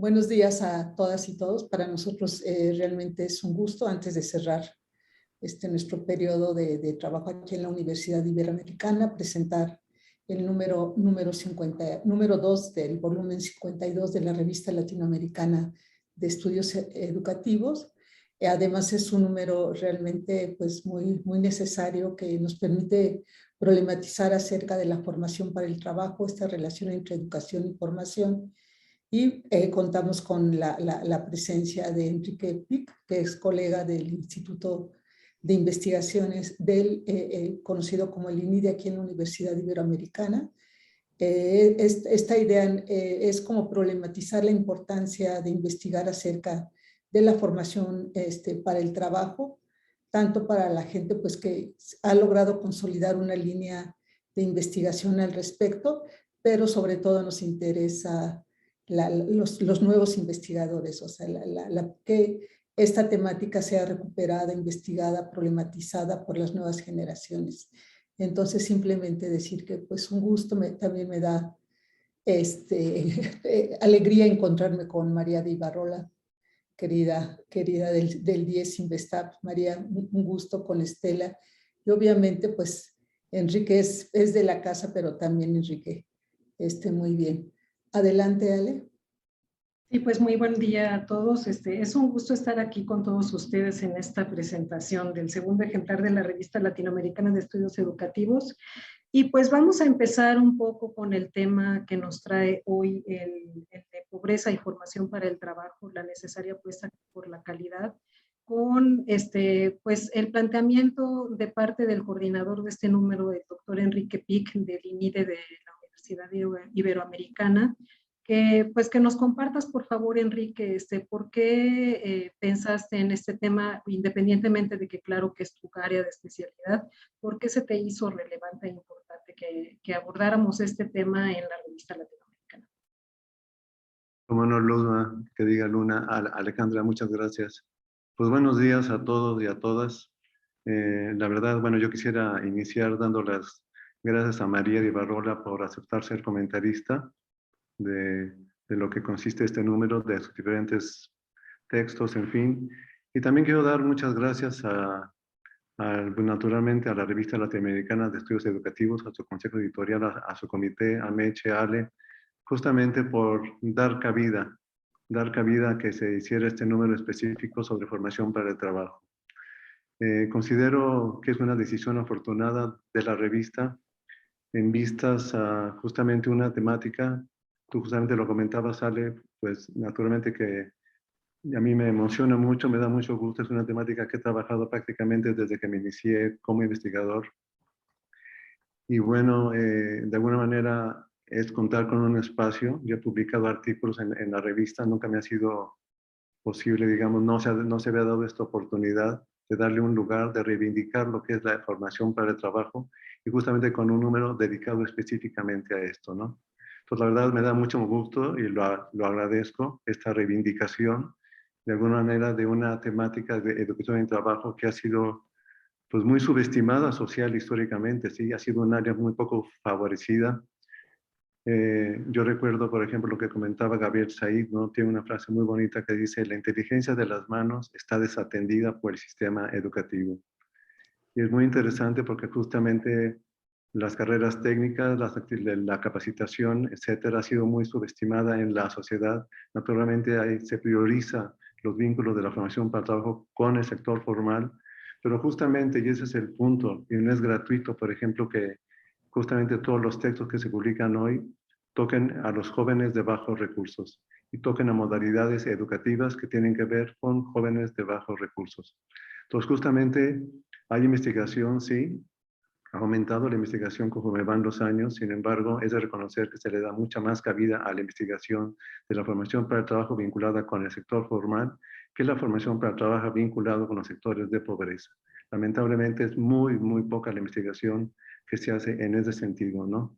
Buenos días a todas y todos. Para nosotros realmente es un gusto, antes de cerrar nuestro periodo de trabajo aquí en la Universidad Iberoamericana, presentar el número 2 del volumen 52 de la Revista Latinoamericana de Estudios Educativos. Además es un número realmente pues, muy necesario que nos permite problematizar acerca de la formación para el trabajo, esta relación entre educación y formación. Y contamos con la presencia de Enrique Pic, que es colega del Instituto de Investigaciones conocido como el INIDE aquí en la Universidad Iberoamericana. Esta idea es como problematizar la importancia de investigar acerca de la formación para el trabajo, tanto para la gente pues, que ha logrado consolidar una línea de investigación al respecto, pero sobre todo nos interesa los nuevos investigadores, o sea, que esta temática sea recuperada, investigada, problematizada por las nuevas generaciones. Entonces, simplemente decir que pues un gusto también me da alegría encontrarme con María de Ibarrola, querida del 10 Investap. María, un gusto con Estela. Y obviamente, pues, Enrique es de la casa, pero también Enrique, muy bien. Adelante, Ale. Sí, pues muy buen día a todos. Es un gusto estar aquí con todos ustedes en esta presentación del segundo ejemplar de la Revista Latinoamericana de Estudios Educativos. Y pues vamos a empezar un poco con el tema que nos trae hoy, el de pobreza y formación para el trabajo, la necesaria apuesta por la calidad, con pues el planteamiento de parte del coordinador de este número, el doctor Enrique Pic, del INIDE de la Universidad Iberoamericana, que nos compartas, por favor, Enrique, por qué pensaste en este tema, independientemente de que claro que es tu área de especialidad, ¿por qué se te hizo relevante e importante que abordáramos este tema en la revista latinoamericana? Como no, Luna, que diga Luna. Alejandra, muchas gracias. Pues buenos días a todos y a todas. La verdad, bueno, yo quisiera iniciar dando las gracias a María de Ibarrola por aceptar ser comentarista de lo que consiste este número, de sus diferentes textos, en fin. Y también quiero dar muchas gracias pues, naturalmente a la Revista Latinoamericana de Estudios Educativos, a su consejo editorial, a su comité, a Meche, a Ale, justamente por dar cabida a que se hiciera este número específico sobre formación para el trabajo. Considero que es una decisión afortunada de la revista en vistas a justamente una temática. Tú justamente lo comentabas, Ale, pues naturalmente que a mí me emociona mucho, me da mucho gusto. Es una temática que he trabajado prácticamente desde que me inicié como investigador. Y bueno, de alguna manera es contar con un espacio. Yo he publicado artículos en la revista, nunca me ha sido posible, digamos, no se había dado esta oportunidad de darle un lugar, de reivindicar lo que es la formación para el trabajo, y justamente con un número dedicado específicamente a esto, ¿no? Entonces, la verdad me da mucho gusto y lo agradezco, esta reivindicación, de alguna manera, de una temática de educación en trabajo que ha sido pues muy subestimada social históricamente, sí, ha sido un área muy poco favorecida. Yo recuerdo, por ejemplo, lo que comentaba Gabriel Said, ¿no? Tiene una frase muy bonita que dice: la inteligencia de las manos está desatendida por el sistema educativo. Y es muy interesante porque justamente las carreras técnicas, la capacitación, etcétera, ha sido muy subestimada en la sociedad. Naturalmente se prioriza los vínculos de la formación para el trabajo con el sector formal, pero justamente, y ese es el punto, y no es gratuito, por ejemplo, que justamente todos los textos que se publican hoy toquen a los jóvenes de bajos recursos y toquen a modalidades educativas que tienen que ver con jóvenes de bajos recursos. Entonces, justamente hay investigación, sí, ha aumentado la investigación conforme van los años. Sin embargo, es de reconocer que se le da mucha más cabida a la investigación de la formación para el trabajo vinculada con el sector formal que la formación para el trabajo vinculado con los sectores de pobreza. Lamentablemente es muy poca la investigación que se hace en ese sentido, ¿no?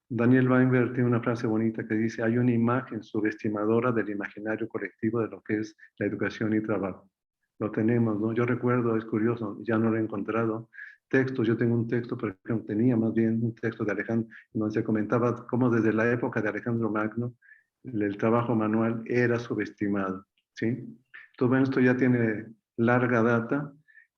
Daniel Weinberg tiene una frase bonita que dice: hay una imagen subestimadora del imaginario colectivo de lo que es la educación y trabajo. Lo tenemos, ¿no? Yo recuerdo, es curioso, ya no lo he encontrado, textos. Yo tengo un texto, por ejemplo, tenía más bien un texto de Alejandro, donde se comentaba cómo desde la época de Alejandro Magno el trabajo manual era subestimado, ¿sí? Todo esto ya tiene larga data,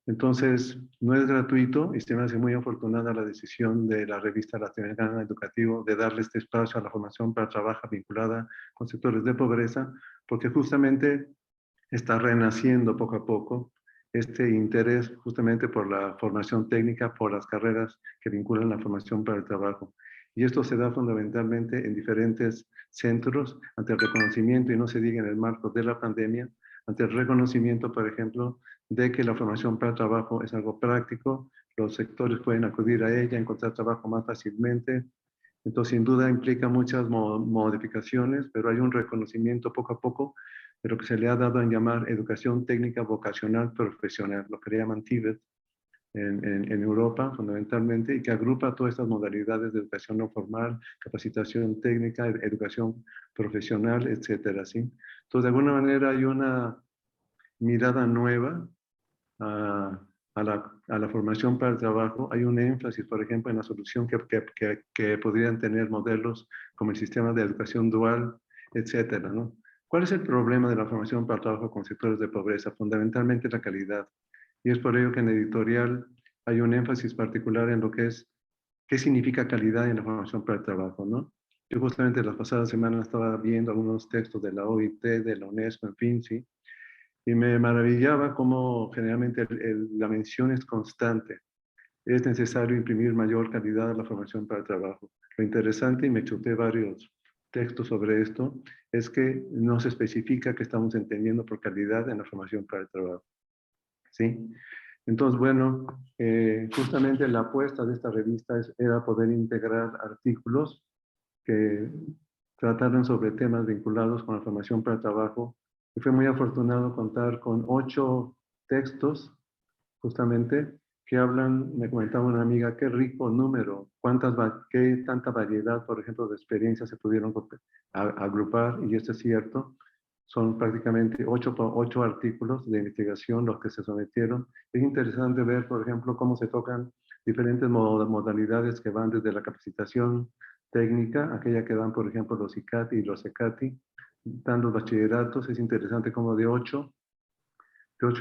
entonces no es gratuito y se me hace muy afortunada la decisión de la revista Latinoamericana Educativo de darle este espacio a la formación para trabajo vinculada con sectores de pobreza, porque justamente está renaciendo poco a poco este interés justamente por la formación técnica, por las carreras que vinculan la formación para el trabajo. Y esto se da fundamentalmente en diferentes centros ante el reconocimiento, y no se diga en el marco de la pandemia, ante el reconocimiento, por ejemplo, de que la formación para el trabajo es algo práctico, los sectores pueden acudir a ella, encontrar trabajo más fácilmente. Entonces, sin duda implica muchas modificaciones, pero hay un reconocimiento poco a poco de lo que se le ha dado en llamar educación técnica vocacional profesional, lo que le llaman TVET en Europa fundamentalmente, y que agrupa todas estas modalidades de educación no formal, capacitación técnica, educación profesional, etcétera, ¿sí? Entonces, de alguna manera hay una mirada nueva a, a la formación para el trabajo. Hay un énfasis, por ejemplo, en la solución que podrían tener modelos como el sistema de educación dual, etcétera, ¿no? ¿Cuál es el problema de la formación para el trabajo con sectores de pobreza? Fundamentalmente la calidad. Y es por ello que en editorial hay un énfasis particular en lo que es qué significa calidad en la formación para el trabajo, ¿no? Yo justamente las pasadas semanas estaba viendo algunos textos de la OIT, de la UNESCO, en fin, ¿sí? Y me maravillaba cómo generalmente la mención es constante. Es necesario imprimir mayor calidad a la formación para el trabajo. Lo interesante, y me chuté varios textos sobre esto, es que no se especifica qué estamos entendiendo por calidad en la formación para el trabajo. ¿Sí? Entonces, bueno, justamente la apuesta de esta revista era poder integrar artículos que trataron sobre temas vinculados con la formación para el trabajo. Y fue muy afortunado contar con 8 textos, justamente, que hablan, me comentaba una amiga, qué rico número, qué tanta variedad, por ejemplo, de experiencias se pudieron agrupar, y esto es cierto. Son prácticamente 8 artículos de investigación los que se sometieron. Es interesante ver, por ejemplo, cómo se tocan diferentes modalidades que van desde la capacitación técnica, aquella que dan, por ejemplo, los ICATI y los ECATI, dan los bachilleratos. Es interesante cómo de 8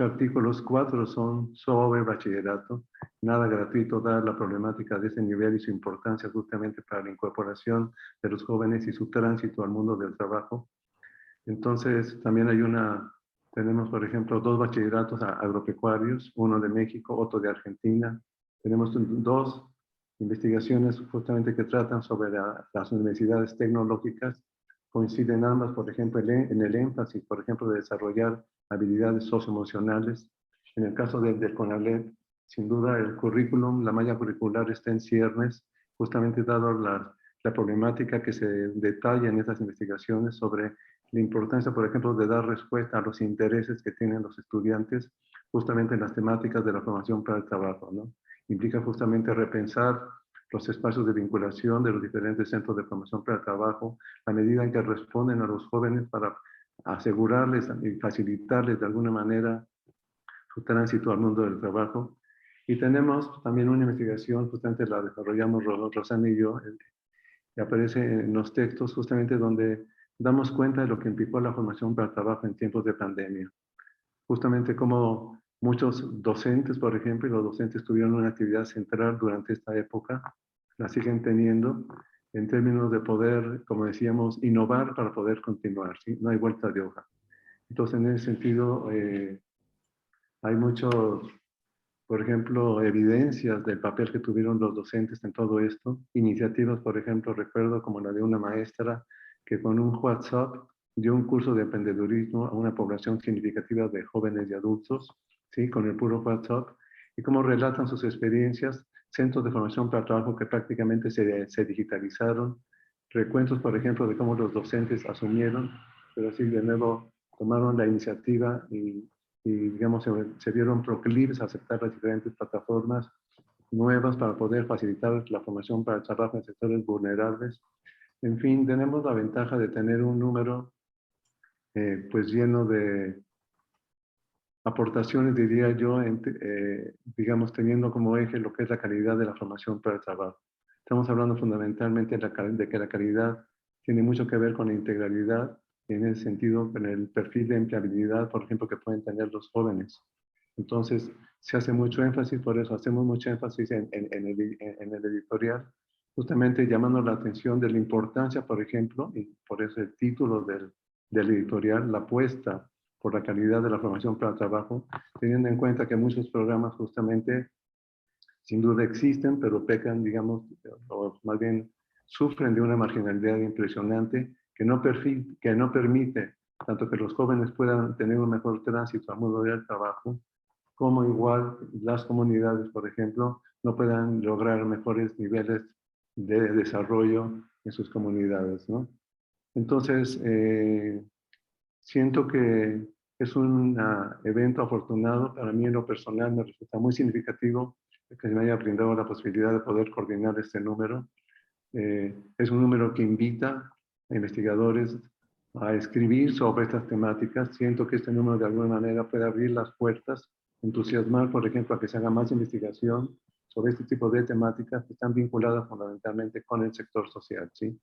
artículos, 4 son sobre bachillerato. Nada gratuito, dada la problemática de ese nivel y su importancia justamente para la incorporación de los jóvenes y su tránsito al mundo del trabajo. Entonces, también tenemos, por ejemplo, 2 bachilleratos agropecuarios, uno de México, otro de Argentina. Tenemos 2 investigaciones justamente que tratan sobre las universidades tecnológicas. Coinciden ambas, por ejemplo, en el énfasis, por ejemplo, de desarrollar habilidades socioemocionales. En el caso del CONALEP, sin duda el currículum, la malla curricular está en ciernes, justamente dado la problemática que se detalla en estas investigaciones sobre la importancia, por ejemplo, de dar respuesta a los intereses que tienen los estudiantes justamente en las temáticas de la formación para el trabajo, ¿no? Implica justamente repensar los espacios de vinculación de los diferentes centros de formación para el trabajo, a medida en que responden a los jóvenes para asegurarles y facilitarles de alguna manera su tránsito al mundo del trabajo. Y tenemos también una investigación, justamente la desarrollamos Rosana y yo, que aparece en los textos justamente donde damos cuenta de lo que implicó la formación para el trabajo en tiempos de pandemia. Justamente como muchos docentes, por ejemplo, y los docentes tuvieron una actividad central durante esta época, la siguen teniendo en términos de poder, como decíamos, innovar para poder continuar, ¿sí? No hay vuelta de hoja. Entonces, en ese sentido, hay muchos, por ejemplo, evidencias del papel que tuvieron los docentes en todo esto. Iniciativas, por ejemplo, recuerdo como la de una maestra que con un WhatsApp dio un curso de emprendedurismo a una población significativa de jóvenes y adultos, ¿sí? Con el puro WhatsApp, y cómo relatan sus experiencias, centros de formación para trabajo que prácticamente se digitalizaron, recuentos, por ejemplo, de cómo los docentes asumieron, pero así de nuevo tomaron la iniciativa y digamos, se vieron proclives a aceptar las diferentes plataformas nuevas para poder facilitar la formación para el trabajo en sectores vulnerables. En fin, tenemos la ventaja de tener un número pues lleno de aportaciones, diría yo, digamos, teniendo como eje lo que es la calidad de la formación para el trabajo. Estamos hablando fundamentalmente de que la calidad tiene mucho que ver con la integralidad, en ese sentido, con el perfil de empleabilidad, por ejemplo, que pueden tener los jóvenes. Entonces, se hace mucho énfasis, por eso hacemos mucho énfasis en el editorial, justamente llamando la atención de la importancia, por ejemplo, y por eso el título del editorial, la apuesta por la calidad de la formación para el trabajo, teniendo en cuenta que muchos programas justamente, sin duda existen, pero pecan, digamos, o más bien sufren de una marginalidad impresionante que no permite tanto que los jóvenes puedan tener un mejor tránsito al mundo del trabajo, como igual las comunidades, por ejemplo, no puedan lograr mejores niveles de desarrollo en sus comunidades, ¿no? Entonces, siento que es un evento afortunado. Para mí en lo personal me resulta muy significativo que se me haya brindado la posibilidad de poder coordinar este número. Es un número que invita a investigadores a escribir sobre estas temáticas. Siento que este número de alguna manera puede abrir las puertas, entusiasmar, por ejemplo, a que se haga más investigación sobre este tipo de temáticas que están vinculadas fundamentalmente con el sector social, ¿sí?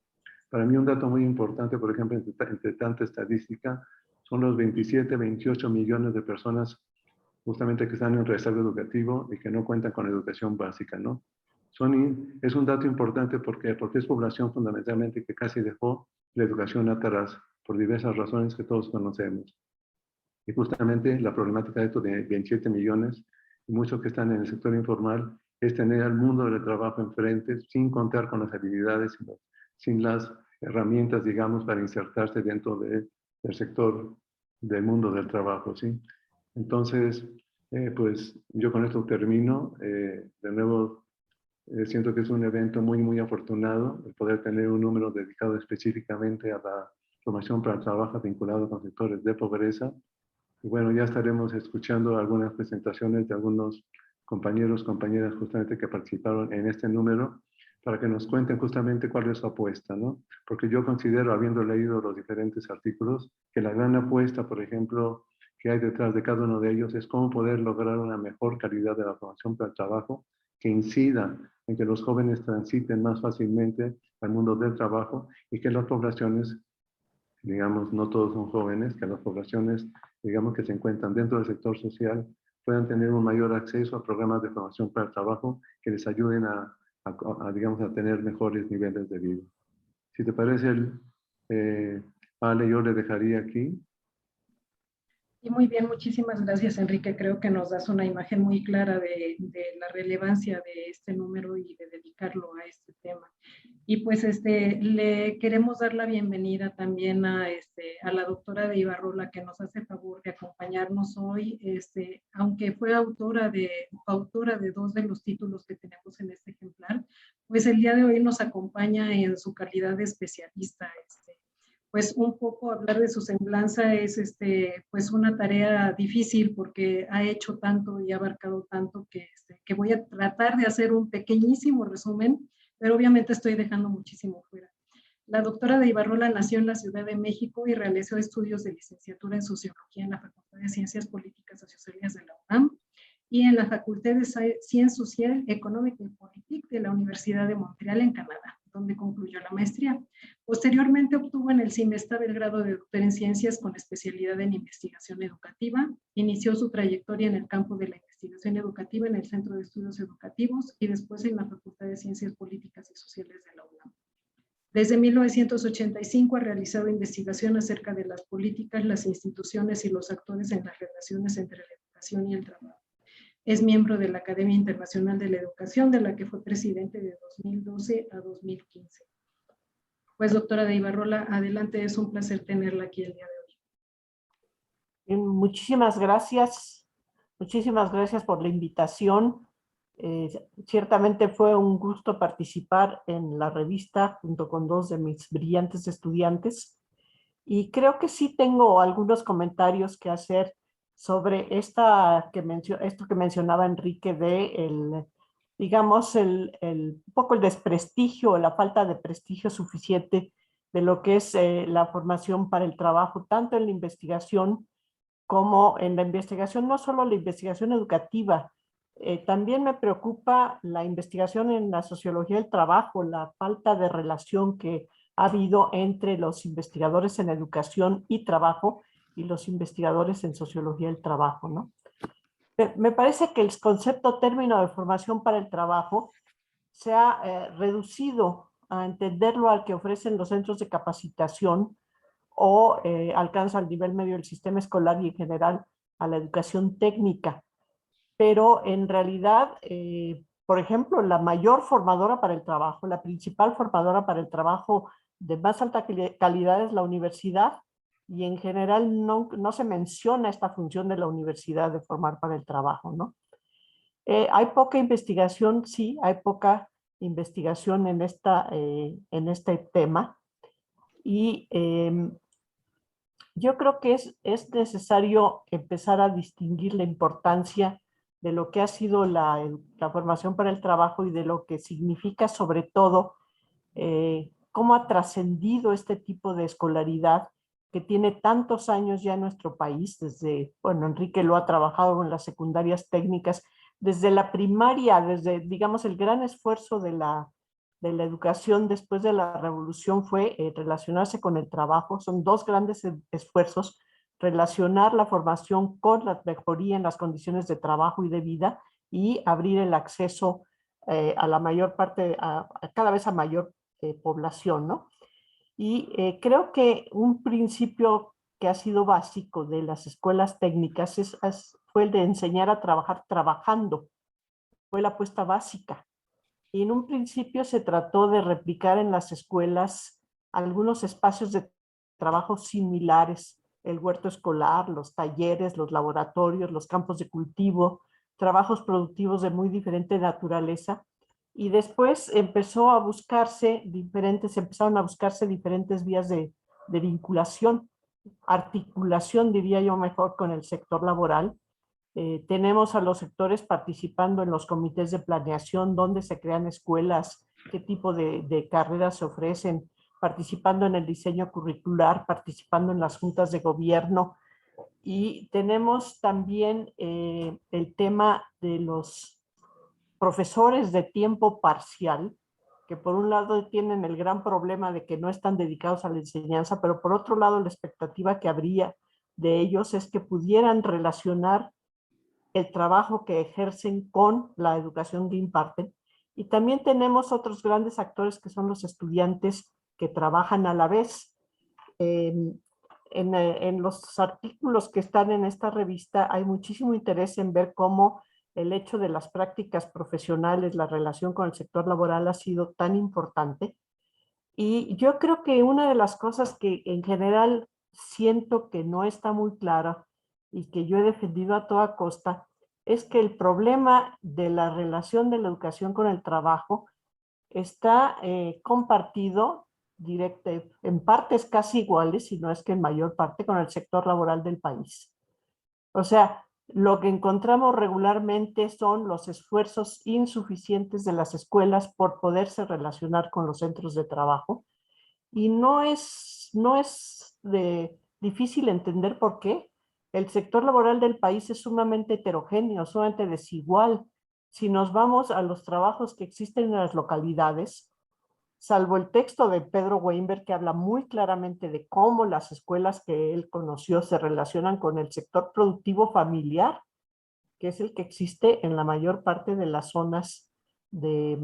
Para mí un dato muy importante, por ejemplo, entre tanta estadística, son los 27, 28 millones de personas justamente que están en rezago educativo y que no cuentan con educación básica, ¿no? Es un dato importante porque es población fundamentalmente que casi dejó la educación atrás por diversas razones que todos conocemos. Y justamente la problemática de estos de 27 millones y muchos que están en el sector informal es tener al mundo del trabajo enfrente sin contar con las habilidades, sin las herramientas, digamos, para insertarse dentro del sector del mundo del trabajo, ¿sí? Entonces, pues yo con esto termino. De nuevo, siento que es un evento muy, muy afortunado el poder tener un número dedicado específicamente a la formación para el trabajo vinculado con sectores de pobreza. Y bueno, ya estaremos escuchando algunas presentaciones de algunos compañeros, compañeras justamente que participaron en este número para que nos cuenten justamente cuál es su apuesta, ¿no? Porque yo considero, habiendo leído los diferentes artículos, que la gran apuesta, por ejemplo, que hay detrás de cada uno de ellos es cómo poder lograr una mejor calidad de la formación para el trabajo que incida en que los jóvenes transiten más fácilmente al mundo del trabajo y que las poblaciones, digamos, no todos son jóvenes, que las poblaciones, digamos, que se encuentran dentro del sector social puedan tener un mayor acceso a programas de formación para el trabajo que les ayuden digamos, a tener mejores niveles de vida. Si te parece, Vale, yo le dejaría aquí. Y muy bien, muchísimas gracias, Enrique. Creo que nos das una imagen muy clara de la relevancia de este número y de dedicarlo a este tema. Y pues le queremos dar la bienvenida también a la doctora de Ibarrola, que nos hace favor de acompañarnos hoy, aunque fue autora de dos de los títulos que tenemos en este ejemplar, pues el día de hoy nos acompaña en su calidad de especialista. Pues un poco hablar de su semblanza es pues una tarea difícil porque ha hecho tanto y ha abarcado tanto que voy a tratar de hacer un pequeñísimo resumen, pero obviamente estoy dejando muchísimo fuera. La doctora de Ibarrola nació en la Ciudad de México y realizó estudios de licenciatura en Sociología en la Facultad de Ciencias Políticas y Sociales de la UNAM y en la Facultad de Ciencias Sociales, Económica y Política de la Universidad de Montreal en Canadá, donde concluyó la maestría. Posteriormente obtuvo en el CIMESTAB el grado de doctor en Ciencias con especialidad en Investigación Educativa. Inició su trayectoria en el campo de la investigación educativa en el Centro de Estudios Educativos y después en la Facultad de Ciencias Políticas y Sociales de la UNAM. Desde 1985 ha realizado investigación acerca de las políticas, las instituciones y los actores en las relaciones entre la educación y el trabajo. Es miembro de la Academia Internacional de la Educación, de la que fue presidente de 2012 a 2015. Pues, doctora de Ibarrola, adelante, es un placer tenerla aquí el día de hoy. Bien, muchísimas gracias por la invitación. Ciertamente fue un gusto participar en la revista junto con dos de mis brillantes estudiantes y creo que sí tengo algunos comentarios que hacer sobre esto que mencionaba Enrique de digamos, un poco el desprestigio, la falta de prestigio suficiente de lo que es la formación para el trabajo, tanto en la investigación como en la investigación, no solo la investigación educativa, también me preocupa la investigación en la sociología del trabajo, la falta de relación que ha habido entre los investigadores en educación y trabajo y los investigadores en sociología del trabajo, ¿no? Me parece que el concepto término de formación para el trabajo se ha reducido a entenderlo al que ofrecen los centros de capacitación o alcanza al nivel medio del sistema escolar y en general a la educación técnica. Pero en realidad, por ejemplo, la mayor formadora para el trabajo, la principal formadora para el trabajo de más alta calidad es la universidad, y en general no se menciona esta función de la universidad de formar para el trabajo, ¿no? Hay poca investigación, sí, hay poca investigación en este tema, y yo creo que es necesario empezar a distinguir la importancia de lo que ha sido la formación para el trabajo y de lo que significa sobre todo cómo ha trascendido este tipo de escolaridad que tiene tantos años ya en nuestro país, desde, bueno, Enrique lo ha trabajado en las secundarias técnicas, desde la primaria, desde, digamos, el gran esfuerzo de la educación después de la revolución fue relacionarse con el trabajo. Son dos grandes esfuerzos: relacionar la formación con la mejoría en las condiciones de trabajo y de vida, y abrir el acceso a la mayor parte, cada vez a mayor población, ¿no? Y creo que un principio que ha sido básico de las escuelas técnicas fue el de enseñar a trabajar trabajando. Fue la apuesta básica. Y en un principio se trató de replicar en las escuelas algunos espacios de trabajo similares: el huerto escolar, los talleres, los laboratorios, los campos de cultivo, trabajos productivos de muy diferente naturaleza. Y después empezaron a buscarse diferentes vías de vinculación, articulación, diría yo mejor, con el sector laboral. Tenemos a los sectores participando en los comités de planeación, donde se crean escuelas, qué tipo de carreras se ofrecen, participando en el diseño curricular, participando en las juntas de gobierno. Y tenemos también el tema de los profesores de tiempo parcial, que por un lado tienen el gran problema de que no están dedicados a la enseñanza, pero por otro lado la expectativa que habría de ellos es que pudieran relacionar el trabajo que ejercen con la educación que imparten. Y también tenemos otros grandes actores que son los estudiantes que trabajan a la vez. En los artículos que están en esta revista hay muchísimo interés en ver cómo el hecho de las prácticas profesionales, la relación con el sector laboral ha sido tan importante. Y yo creo que una de las cosas que en general siento que no está muy clara y que yo he defendido a toda costa es que el problema de la relación de la educación con el trabajo está compartido en partes casi iguales, si no es que en mayor parte, con el sector laboral del país. O sea, lo que encontramos regularmente son los esfuerzos insuficientes de las escuelas por poderse relacionar con los centros de trabajo, y no es difícil entender por qué. El sector laboral del país es sumamente heterogéneo, sumamente desigual. Si nos vamos a los trabajos que existen en las localidades, salvo el texto de Pedro Weinberg, que habla muy claramente de cómo las escuelas que él conoció se relacionan con el sector productivo familiar, que es el que existe en la mayor parte de las zonas de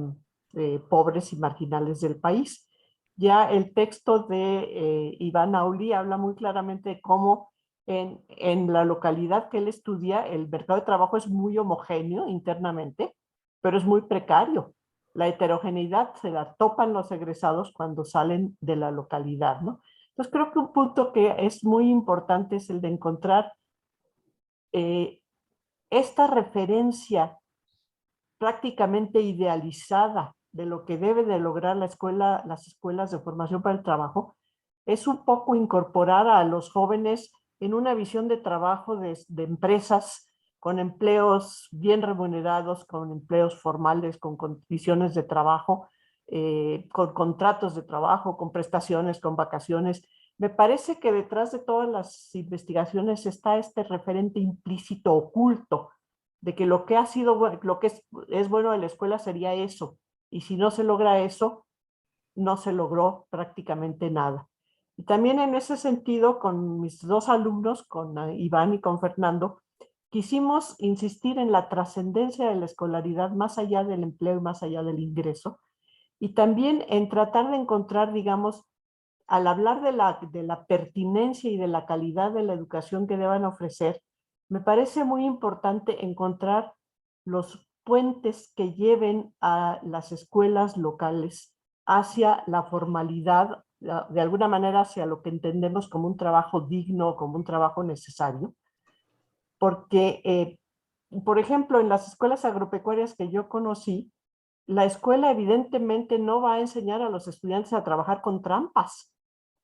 pobres y marginales del país. Ya el texto de Iván Auli habla muy claramente de cómo en la localidad que él estudia el mercado de trabajo es muy homogéneo internamente, pero es muy precario. La heterogeneidad se la topan los egresados cuando salen de la localidad, ¿no? Entonces creo que un punto que es muy importante es el de encontrar esta referencia prácticamente idealizada de lo que debe de lograr las escuelas de formación para el trabajo. Es un poco incorporar a los jóvenes en una visión de trabajo de empresas con empleos bien remunerados, con empleos formales, con condiciones de trabajo, con contratos de trabajo, con prestaciones, con vacaciones. Me parece que detrás de todas las investigaciones está este referente implícito oculto de que lo que ha sido, lo que es bueno de la escuela sería eso, y si no se logra eso, no se logró prácticamente nada. Y también en ese sentido, con mis dos alumnos, con Iván y con Fernando, quisimos insistir en la trascendencia de la escolaridad más allá del empleo y más allá del ingreso, y también en tratar de encontrar, digamos, al hablar de la pertinencia y de la calidad de la educación que deban ofrecer, me parece muy importante encontrar los puentes que lleven a las escuelas locales hacia la formalidad, de alguna manera hacia lo que entendemos como un trabajo digno, como un trabajo necesario, porque, por ejemplo, en las escuelas agropecuarias que yo conocí, la escuela evidentemente no va a enseñar a los estudiantes a trabajar con trampas.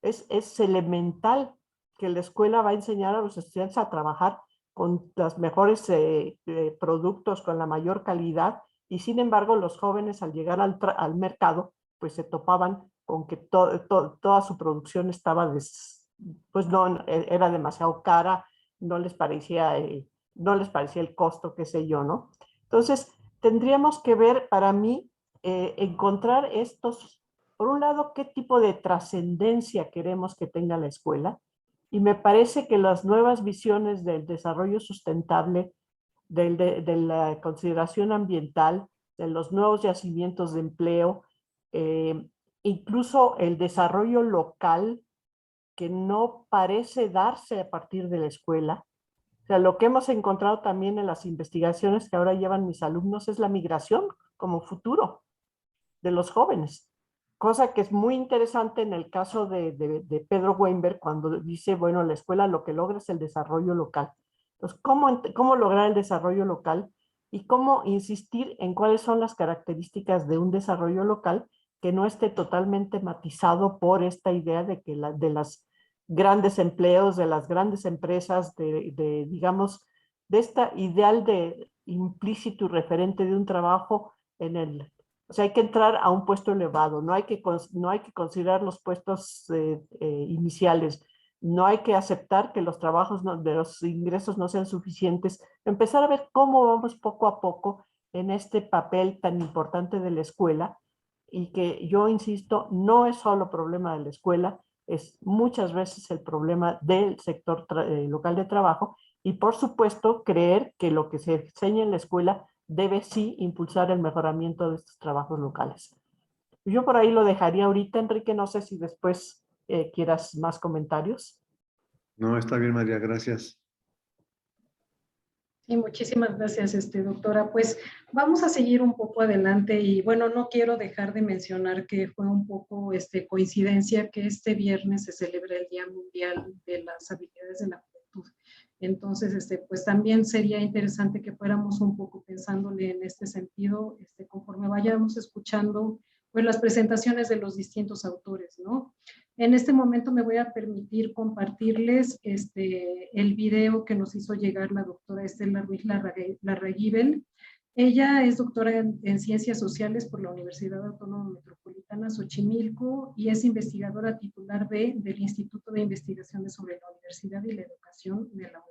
Es elemental que la escuela va a enseñar a los estudiantes a trabajar con los mejores productos, con la mayor calidad, y sin embargo los jóvenes al llegar al mercado, pues se topaban con que toda su producción estaba, pues no, era demasiado cara, no les parecía, no les parecía el costo, qué sé yo, ¿no? Entonces, tendríamos que ver, para mí, encontrar estos, por un lado, qué tipo de trascendencia queremos que tenga la escuela, y me parece que las nuevas visiones del desarrollo sustentable, de la consideración ambiental, de los nuevos yacimientos de empleo, eh, incluso el desarrollo local que no parece darse a partir de la escuela. O sea, lo que hemos encontrado también en las investigaciones que ahora llevan mis alumnos es la migración como futuro de los jóvenes, cosa que es muy interesante en el caso de Pedro Weinberg, cuando dice, bueno, la escuela lo que logra es el desarrollo local. Entonces, ¿cómo lograr el desarrollo local y cómo insistir en cuáles son las características de un desarrollo local que no esté totalmente matizado por esta idea de que de las grandes empleos, de las grandes empresas, digamos, de esta ideal de implícito y referente de un trabajo en el, o sea, hay que entrar a un puesto elevado, no hay que considerar los puestos iniciales, no hay que aceptar que los trabajos de los ingresos no sean suficientes, empezar a ver cómo vamos poco a poco en este papel tan importante de la escuela, y que yo insisto, no es solo problema de la escuela, es muchas veces el problema del sector local de trabajo, y por supuesto creer que lo que se enseña en la escuela debe sí impulsar el mejoramiento de estos trabajos locales. Yo por ahí lo dejaría ahorita, Enrique, no sé si después quieras más comentarios. No, está bien, María, gracias. Sí, muchísimas gracias, doctora. Pues vamos a seguir un poco adelante y bueno, no quiero dejar de mencionar que fue un poco coincidencia que este viernes se celebra el Día Mundial de las Habilidades de la Juventud. Entonces, pues también sería interesante que fuéramos un poco pensándole en este sentido, conforme vayamos escuchando pues las presentaciones de los distintos autores, ¿no? En este momento me voy a permitir compartirles el video que nos hizo llegar la doctora Estela Ruiz Larraguibel. Ella es doctora en Ciencias Sociales por la Universidad Autónoma Metropolitana Xochimilco y es investigadora titular B del Instituto de Investigaciones sobre la Universidad y la Educación de la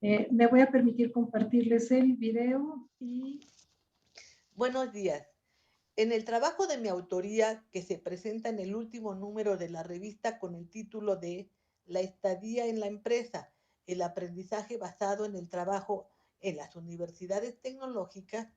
UNAM. Me voy a permitir compartirles el video y... Buenos días. En el trabajo de mi autoría, que se presenta en el último número de la revista con el título de La estadía en la empresa, el aprendizaje basado en el trabajo en las universidades tecnológicas,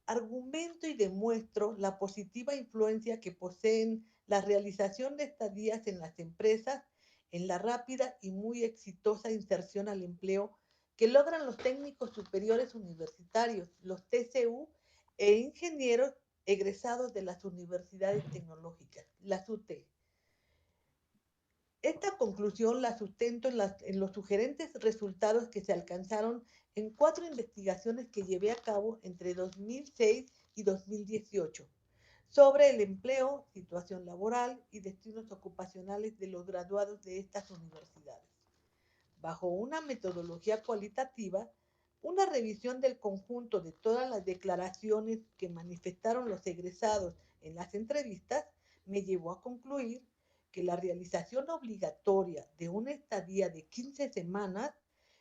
argumento y demuestro la positiva influencia que poseen la realización de estadías en las empresas en la rápida y muy exitosa inserción al empleo que logran los técnicos superiores universitarios, los TCU, e ingenieros egresados de las universidades tecnológicas, las UT. Esta conclusión la sustento en los sugerentes resultados que se alcanzaron en 4 investigaciones que llevé a cabo entre 2006 y 2018 sobre el empleo, situación laboral y destinos ocupacionales de los graduados de estas universidades. Bajo una metodología cualitativa, una revisión del conjunto de todas las declaraciones que manifestaron los egresados en las entrevistas me llevó a concluir que la realización obligatoria de una estadía de 15 semanas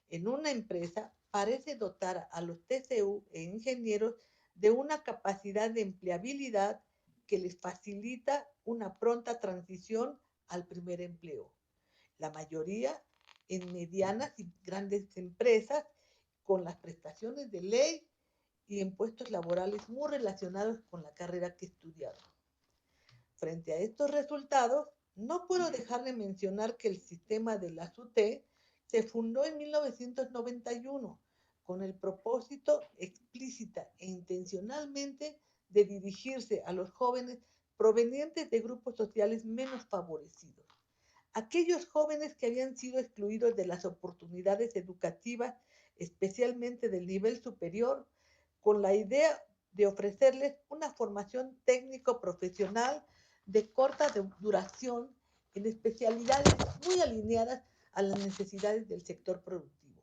en una empresa parece dotar a los TCU e ingenieros de una capacidad de empleabilidad que les facilita una pronta transición al primer empleo. La mayoría en medianas y grandes empresas con las prestaciones de ley y en puestos laborales muy relacionados con la carrera que estudiaron. Frente a estos resultados, no puedo dejar de mencionar que el sistema de la SUT se fundó en 1991 con el propósito explícita e intencionalmente de dirigirse a los jóvenes provenientes de grupos sociales menos favorecidos. Aquellos jóvenes que habían sido excluidos de las oportunidades educativas, especialmente del nivel superior, con la idea de ofrecerles una formación técnico-profesional de corta duración en especialidades muy alineadas a las necesidades del sector productivo.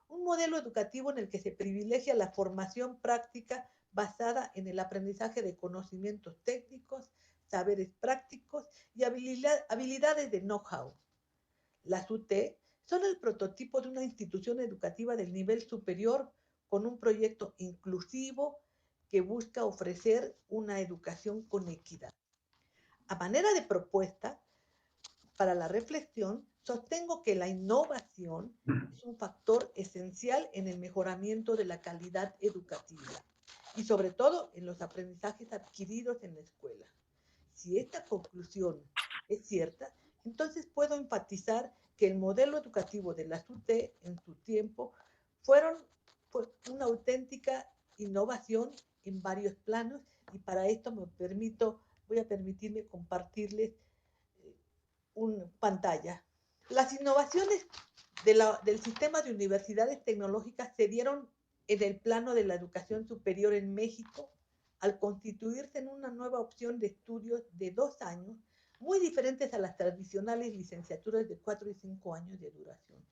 Un modelo educativo en el que se privilegia la formación práctica basada en el aprendizaje de conocimientos técnicos, saberes prácticos y habilidades de know-how. Las UT son el prototipo de una institución educativa del nivel superior con un proyecto inclusivo que busca ofrecer una educación con equidad. A manera de propuesta para la reflexión, sostengo que la innovación es un factor esencial en el mejoramiento de la calidad educativa y sobre todo en los aprendizajes adquiridos en la escuela. Si esta conclusión es cierta, entonces puedo enfatizar que el modelo educativo de la UT en su tiempo fue una auténtica innovación en varios planos y para esto voy a permitirme compartirles una pantalla. Las innovaciones del sistema de universidades tecnológicas se dieron en el plano de la educación superior en México al constituirse en una nueva opción de estudios de 2 años, muy diferentes a las tradicionales licenciaturas de 4 y 5 años de duración.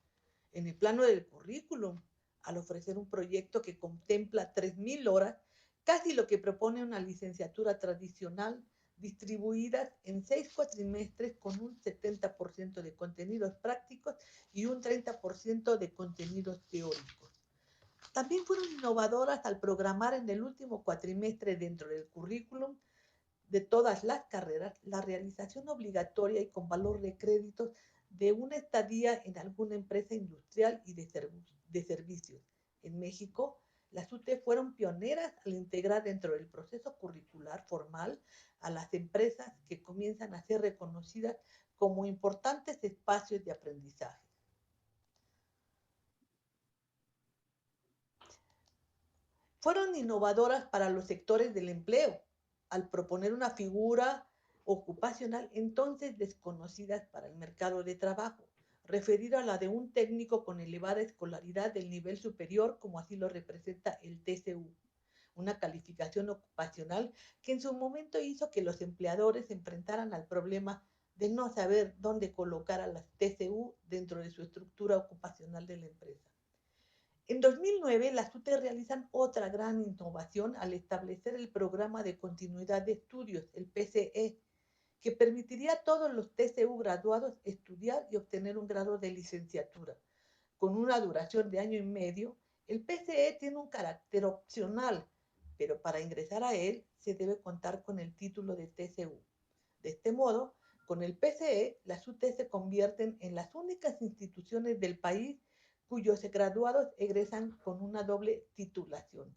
En el plano del currículum, al ofrecer un proyecto que contempla 3,000 horas, casi lo que propone una licenciatura tradicional, distribuidas en 6 cuatrimestres con un 70% de contenidos prácticos y un 30% de contenidos teóricos. También fueron innovadoras al programar en el último cuatrimestre dentro del currículum de todas las carreras la realización obligatoria y con valor de créditos de una estadía en alguna empresa industrial y de servicios. En México, las UT fueron pioneras al integrar dentro del proceso curricular formal a las empresas que comienzan a ser reconocidas como importantes espacios de aprendizaje. Fueron innovadoras para los sectores del empleo, al proponer una figura ocupacional entonces desconocida para el mercado de trabajo, referida a la de un técnico con elevada escolaridad del nivel superior, como así lo representa el TCU, una calificación ocupacional que en su momento hizo que los empleadores se enfrentaran al problema de no saber dónde colocar a las TCU dentro de su estructura ocupacional de la empresa. En 2009, las UT realizan otra gran innovación al establecer el programa de continuidad de estudios, el PCE, que permitiría a todos los TCU graduados estudiar y obtener un grado de licenciatura. Con una duración de 1 año y medio, el PCE tiene un carácter opcional, pero para ingresar a él se debe contar con el título de TCU. De este modo, con el PCE, las UT se convierten en las únicas instituciones del país cuyos graduados egresan con una doble titulación,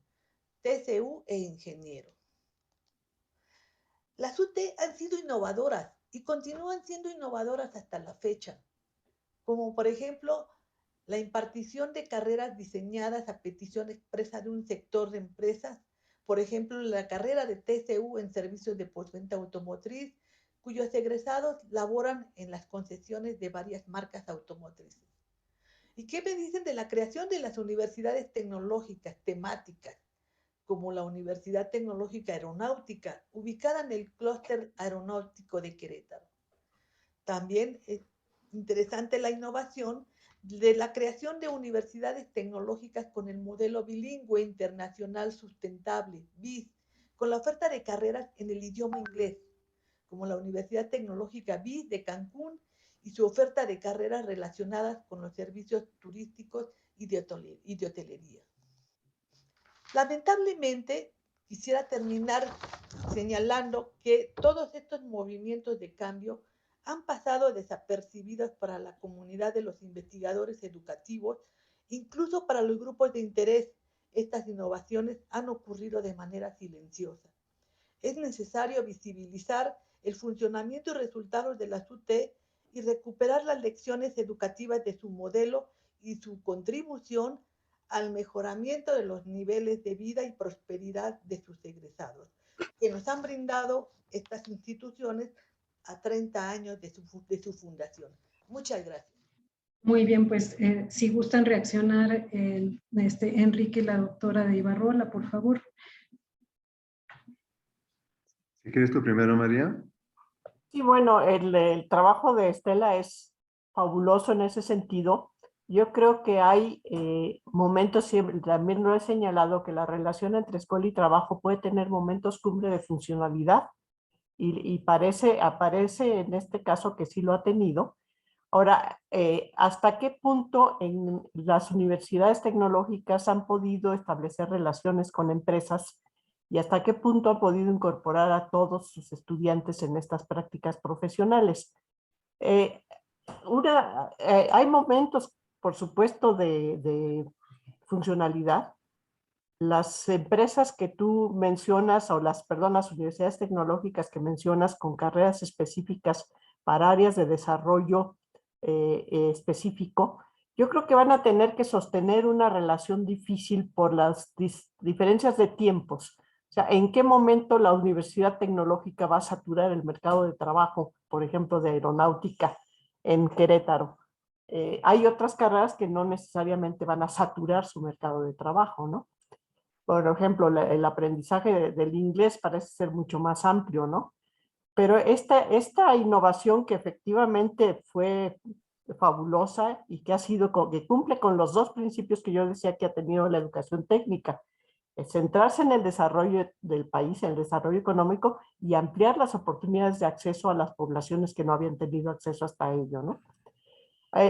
TCU e ingeniero. Las UT han sido innovadoras y continúan siendo innovadoras hasta la fecha, como por ejemplo la impartición de carreras diseñadas a petición expresa de un sector de empresas, por ejemplo la carrera de TCU en servicios de postventa automotriz, cuyos egresados laboran en las concesiones de varias marcas automotrices. ¿Y qué me dicen de la creación de las universidades tecnológicas temáticas, como la Universidad Tecnológica Aeronáutica, ubicada en el clúster aeronáutico de Querétaro? También es interesante la innovación de la creación de universidades tecnológicas con el modelo bilingüe internacional sustentable, BIS, con la oferta de carreras en el idioma inglés, como la Universidad Tecnológica BIS de Cancún y su oferta de carreras relacionadas con los servicios turísticos y de hotelería. Lamentablemente, quisiera terminar señalando que todos estos movimientos de cambio han pasado desapercibidos para la comunidad de los investigadores educativos, incluso para los grupos de interés. Estas innovaciones han ocurrido de manera silenciosa. Es necesario visibilizar el funcionamiento y resultados de las UT y recuperar las lecciones educativas de su modelo y su contribución al mejoramiento de los niveles de vida y prosperidad de sus egresados, que nos han brindado estas instituciones a 30 años de su fundación. Muchas gracias. Muy bien, pues si gustan reaccionar, Enrique y la doctora de Ibarrola, por favor. Si quieres tú primero, María. Sí, bueno, el trabajo de Estela es fabuloso en ese sentido. Yo creo que hay momentos, también lo he señalado, que la relación entre escuela y trabajo puede tener momentos cumbre de funcionalidad y aparece en este caso que sí lo ha tenido. Ahora, ¿hasta qué punto en las universidades tecnológicas han podido establecer relaciones con empresas y hasta qué punto han podido incorporar a todos sus estudiantes en estas prácticas profesionales? Hay momentos, por supuesto, de funcionalidad. Las empresas que tú mencionas, o las universidades tecnológicas que mencionas con carreras específicas para áreas de desarrollo específico, yo creo que van a tener que sostener una relación difícil por las diferencias de tiempos. O sea, ¿en qué momento la universidad tecnológica va a saturar el mercado de trabajo, por ejemplo, de aeronáutica en Querétaro? Hay otras carreras que no necesariamente van a saturar su mercado de trabajo, ¿no? Por ejemplo, el aprendizaje del inglés parece ser mucho más amplio, ¿no? Pero esta innovación que efectivamente fue fabulosa y que que cumple con los dos principios que yo decía que ha tenido la educación técnica, es centrarse en el desarrollo del país, en el desarrollo económico y ampliar las oportunidades de acceso a las poblaciones que no habían tenido acceso hasta ello, ¿no?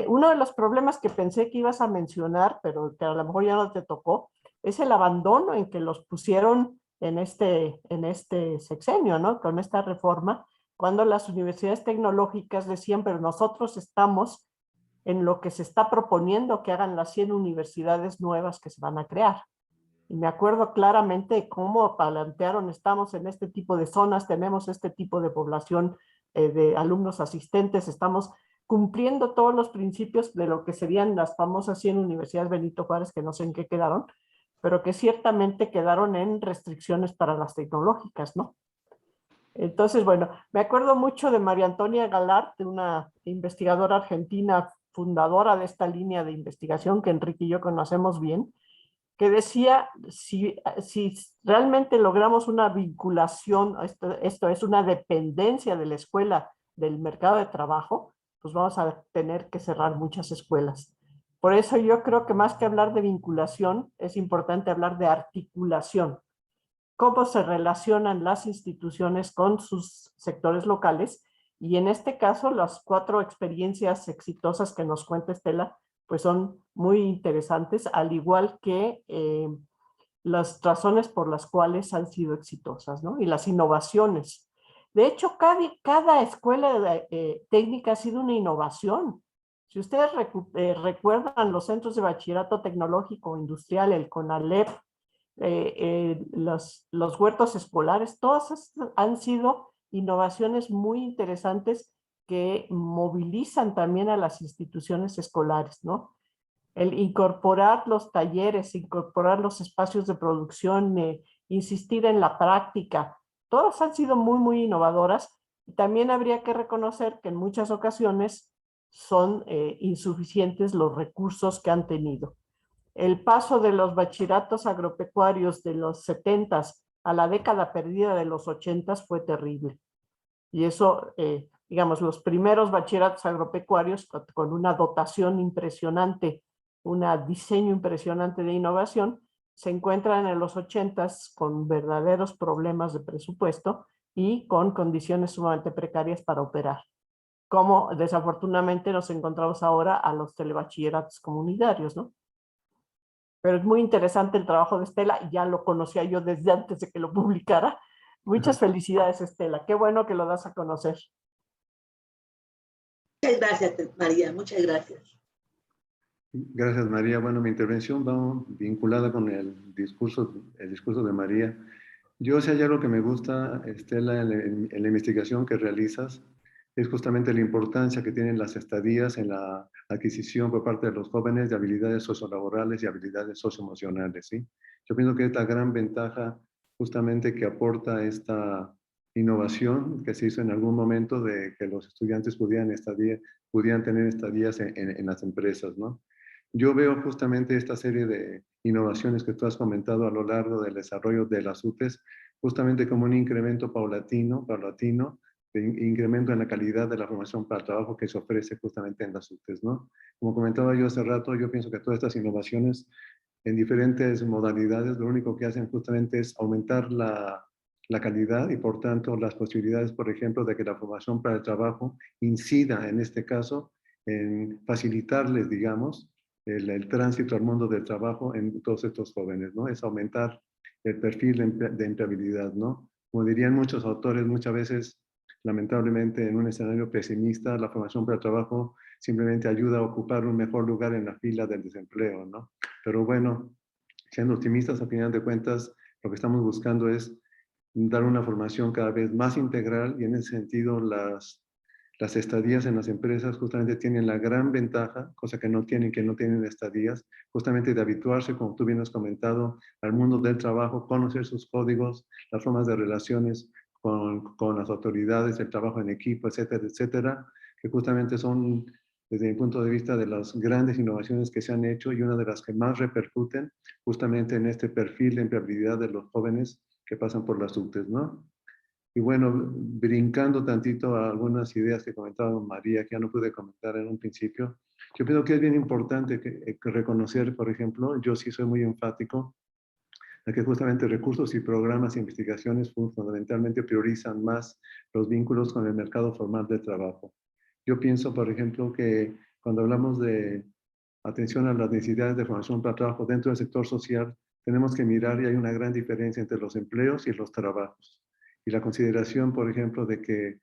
Uno de los problemas que pensé que ibas a mencionar, pero que a lo mejor ya no te tocó, es el abandono en que los pusieron en este sexenio, ¿no? Con esta reforma, cuando las universidades tecnológicas decían, pero nosotros estamos en lo que se está proponiendo que hagan las 100 universidades nuevas que se van a crear. Y me acuerdo claramente de cómo plantearon, estamos en este tipo de zonas, tenemos este tipo de población de alumnos asistentes, estamos cumpliendo todos los principios de lo que serían las famosas 100 universidades Benito Juárez, que no sé en qué quedaron, pero que ciertamente quedaron en restricciones para las tecnológicas, ¿no? Entonces, bueno, me acuerdo mucho de María Antonia Galard, de una investigadora argentina fundadora de esta línea de investigación que Enrique y yo conocemos bien, que decía, si realmente logramos una vinculación, esto es una dependencia de la escuela del mercado de trabajo, pues vamos a tener que cerrar muchas escuelas. Por eso yo creo que más que hablar de vinculación, es importante hablar de articulación. Cómo se relacionan las instituciones con sus sectores locales, y en este caso las 4 experiencias exitosas que nos cuenta Estela, pues son muy interesantes, al igual que las razones por las cuales han sido exitosas, ¿no? Y las innovaciones. De hecho, cada escuela técnica ha sido una innovación. Si ustedes recuerdan los centros de bachillerato tecnológico industrial, el CONALEP, los huertos escolares, todas han sido innovaciones muy interesantes que movilizan también a las instituciones escolares, ¿no? El incorporar los talleres, incorporar los espacios de producción, insistir en la práctica, todas han sido muy, muy innovadoras. Y también habría que reconocer que en muchas ocasiones son insuficientes los recursos que han tenido. El paso de los bachilleratos agropecuarios de los 70s a la década perdida de los 80s fue terrible. Y eso, digamos, los primeros bachilleratos agropecuarios con una dotación impresionante, un diseño impresionante de innovación, se encuentran en los 80s con verdaderos problemas de presupuesto y con condiciones sumamente precarias para operar. Como desafortunadamente nos encontramos ahora a los telebachilleratos comunitarios, ¿no? pero es muy interesante el trabajo de Estela y ya lo conocía yo desde antes de que lo publicara. Muchas felicidades, Estela. Qué bueno que lo das a conocer. Muchas gracias, María, muchas gracias. Gracias, María. Bueno, mi intervención va vinculada con el discurso de María. Yo, si hay algo que me gusta, Estela, en la investigación que realizas, es justamente la importancia que tienen las estadías en la adquisición por parte de los jóvenes de habilidades sociolaborales y habilidades socioemocionales, ¿sí? Yo pienso que esta gran ventaja justamente que aporta esta innovación que se hizo en algún momento de que los estudiantes pudieran tener estadías en las empresas, ¿no? Yo veo justamente esta serie de innovaciones que tú has comentado a lo largo del desarrollo de las UTES, justamente como un incremento paulatino, de incremento en la calidad de la formación para el trabajo que se ofrece justamente en las UTES, ¿no? Como comentaba yo hace rato, yo pienso que todas estas innovaciones en diferentes modalidades, lo único que hacen justamente es aumentar la calidad y por tanto las posibilidades, por ejemplo, de que la formación para el trabajo incida en este caso en facilitarles, digamos, el tránsito al mundo del trabajo en todos estos jóvenes, ¿no? Es aumentar el perfil de empleabilidad, ¿no? Como dirían muchos autores, muchas veces, lamentablemente, en un escenario pesimista, la formación para el trabajo simplemente ayuda a ocupar un mejor lugar en la fila del desempleo, ¿no? Pero bueno, siendo optimistas, a final de cuentas, lo que estamos buscando es dar una formación cada vez más integral y en ese sentido las estadías en las empresas justamente tienen la gran ventaja, cosa que no tienen estadías, justamente de habituarse, como tú bien has comentado, al mundo del trabajo, conocer sus códigos, las formas de relaciones con las autoridades, el trabajo en equipo, etcétera, etcétera, que justamente son, desde mi punto de vista, de las grandes innovaciones que se han hecho y una de las que más repercuten justamente en este perfil de empleabilidad de los jóvenes que pasan por las UTES, ¿no? Y bueno, brincando tantito a algunas ideas que comentaba María, que ya no pude comentar en un principio, yo creo que es bien importante que reconocer, por ejemplo, yo sí soy muy enfático, a que justamente recursos y programas e investigaciones fundamentalmente priorizan más los vínculos con el mercado formal de trabajo. Yo pienso, por ejemplo, que cuando hablamos de atención a las necesidades de formación para trabajo dentro del sector social, tenemos que mirar y hay una gran diferencia entre los empleos y los trabajos. Y la consideración, por ejemplo, de que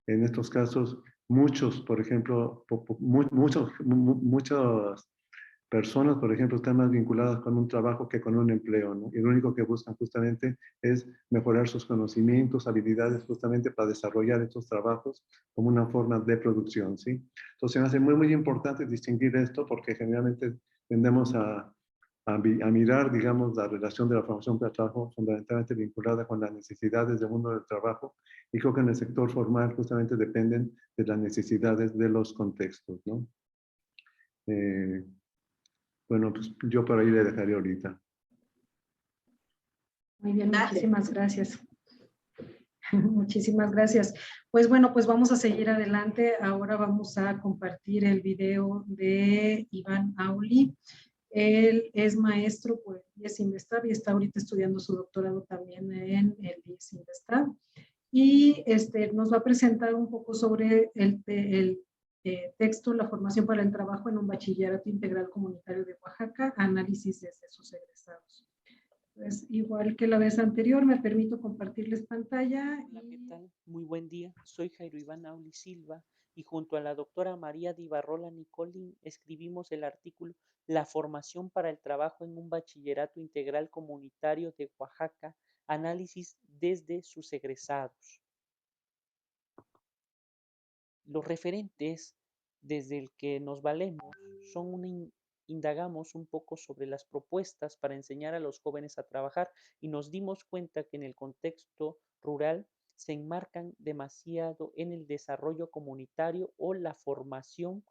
en estos casos muchos, por ejemplo, muchas personas, por ejemplo, están más vinculadas con un trabajo que con un empleo, ¿no? Y lo único que buscan justamente es mejorar sus conocimientos, habilidades, justamente para desarrollar estos trabajos como una forma de producción, ¿sí? Entonces, me hace muy, muy importante distinguir esto porque generalmente tendemos a mirar, digamos, la relación de la formación para el trabajo fundamentalmente vinculada con las necesidades del mundo del trabajo y creo que en el sector formal justamente dependen de las necesidades de los contextos, ¿no? Bueno, pues yo por ahí le dejaré ahorita. Muy bien, muchísimas gracias. Muchísimas gracias. Pues bueno, pues vamos a seguir adelante. Ahora vamos a compartir el video de Iván Auli. Él es maestro por el IES Investav y está ahorita estudiando su doctorado también en el IES Investav. Y nos va a presentar un poco sobre el texto La formación para el trabajo en un bachillerato integral comunitario de Oaxaca, análisis desde sus egresados. Pues, igual que la vez anterior, me permito compartirles pantalla. Hola, ¿qué tal? Muy buen día. Soy Jairo Iván Auli Silva y junto a la doctora María Dibarrola Nicolín escribimos el artículo La formación para el trabajo en un bachillerato integral comunitario de Oaxaca, análisis desde sus egresados. Los referentes desde el que nos valemos son indagamos un poco sobre las propuestas para enseñar a los jóvenes a trabajar y nos dimos cuenta que en el contexto rural se enmarcan demasiado en el desarrollo comunitario o la formación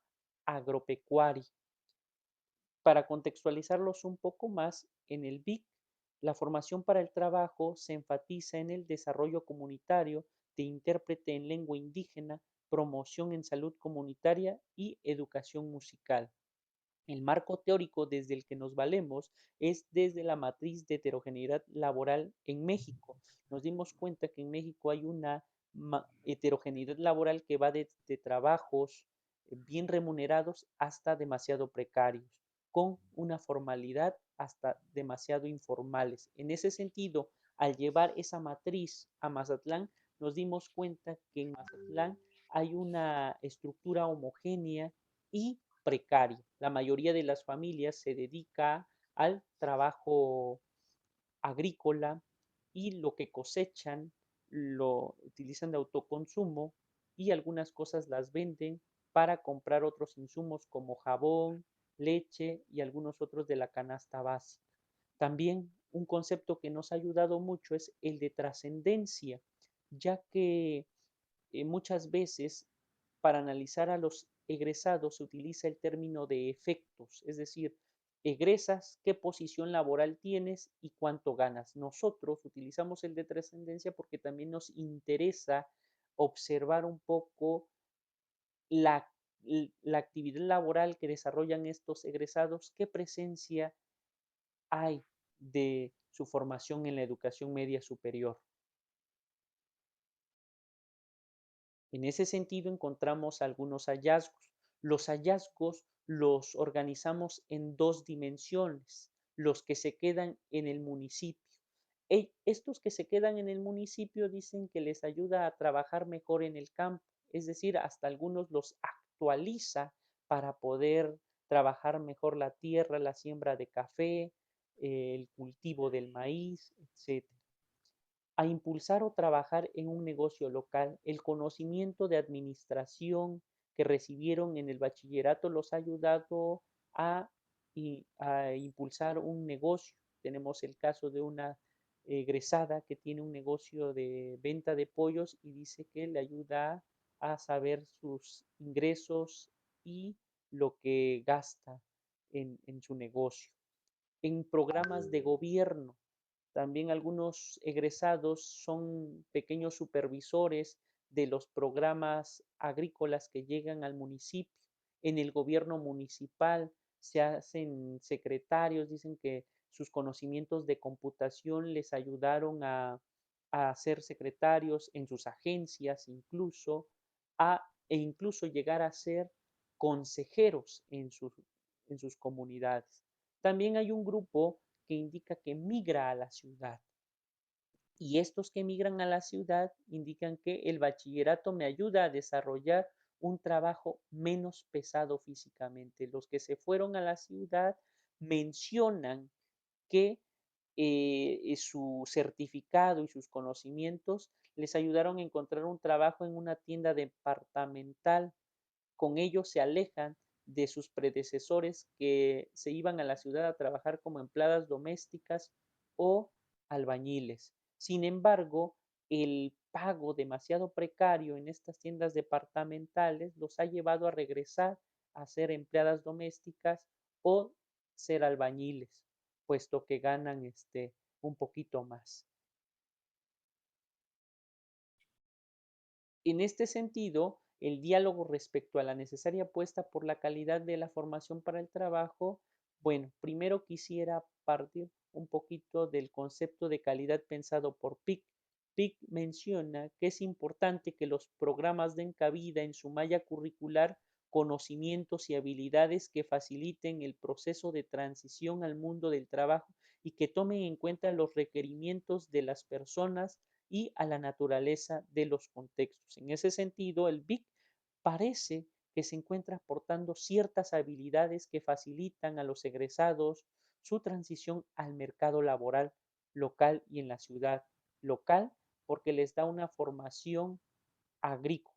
agropecuaria. Para contextualizarlos un poco más, en el BIC, la formación para el trabajo se enfatiza en el desarrollo comunitario de intérprete en lengua indígena, promoción en salud comunitaria y educación musical. El marco teórico desde el que nos valemos es desde la matriz de heterogeneidad laboral en México. Nos dimos cuenta que en México hay una heterogeneidad laboral que va desde trabajos bien remunerados hasta demasiado precarios. con una formalidad hasta demasiado informales. En ese sentido, al llevar esa matriz a Mazatlán, nos dimos cuenta que en Mazatlán hay una estructura homogénea y precaria. La mayoría de las familias se dedica al trabajo agrícola y lo que cosechan lo utilizan de autoconsumo y algunas cosas las venden para comprar otros insumos como jabón, leche y algunos otros de la canasta básica. También un concepto que nos ha ayudado mucho es el de trascendencia, ya que muchas veces para analizar a los egresados se utiliza el término de efectos, es decir, egresas, qué posición laboral tienes y cuánto ganas. Nosotros utilizamos el de trascendencia porque también nos interesa observar un poco la, la actividad laboral que desarrollan estos egresados, qué presencia hay de su formación en la educación media superior. En ese sentido encontramos algunos hallazgos. Los hallazgos los organizamos en dos dimensiones, los que se quedan en el municipio. Estos que se quedan en el municipio dicen que les ayuda a trabajar mejor en el campo, es decir, hasta algunos los actualiza para poder trabajar mejor la tierra, la siembra de café, el cultivo del maíz, etc. A impulsar o trabajar en un negocio local. El conocimiento de administración que recibieron en el bachillerato los ha ayudado a, a impulsar un negocio. Tenemos el caso de una egresada que tiene un negocio de venta de pollos y dice que le ayuda a saber sus ingresos y lo que gasta en su negocio. En programas de gobierno, también algunos egresados son pequeños supervisores de los programas agrícolas que llegan al municipio. En el gobierno municipal se hacen secretarios, dicen que sus conocimientos de computación les ayudaron a ser secretarios en sus agencias, incluso, e incluso llegar a ser consejeros en sus comunidades. También hay un grupo que indica que migra a la ciudad. Y estos que migran a la ciudad indican que el bachillerato me ayuda a desarrollar un trabajo menos pesado físicamente. Los que se fueron a la ciudad mencionan que su certificado y sus conocimientos les ayudaron a encontrar un trabajo en una tienda departamental. Con ello se alejan de sus predecesores que se iban a la ciudad a trabajar como empleadas domésticas o albañiles. Sin embargo, el pago demasiado precario en estas tiendas departamentales los ha llevado a regresar a ser empleadas domésticas o ser albañiles, puesto que ganan un poquito más. En este sentido, el diálogo respecto a la necesaria apuesta por la calidad de la formación para el trabajo, bueno, primero quisiera partir un poquito del concepto de calidad pensado por Pick. Pick menciona que es importante que los programas den cabida en su malla curricular conocimientos y habilidades que faciliten el proceso de transición al mundo del trabajo y que tomen en cuenta los requerimientos de las personas y a la naturaleza de los contextos. En ese sentido, el BIC parece que se encuentra aportando ciertas habilidades que facilitan a los egresados su transición al mercado laboral local y en la ciudad local porque les da una formación agrícola.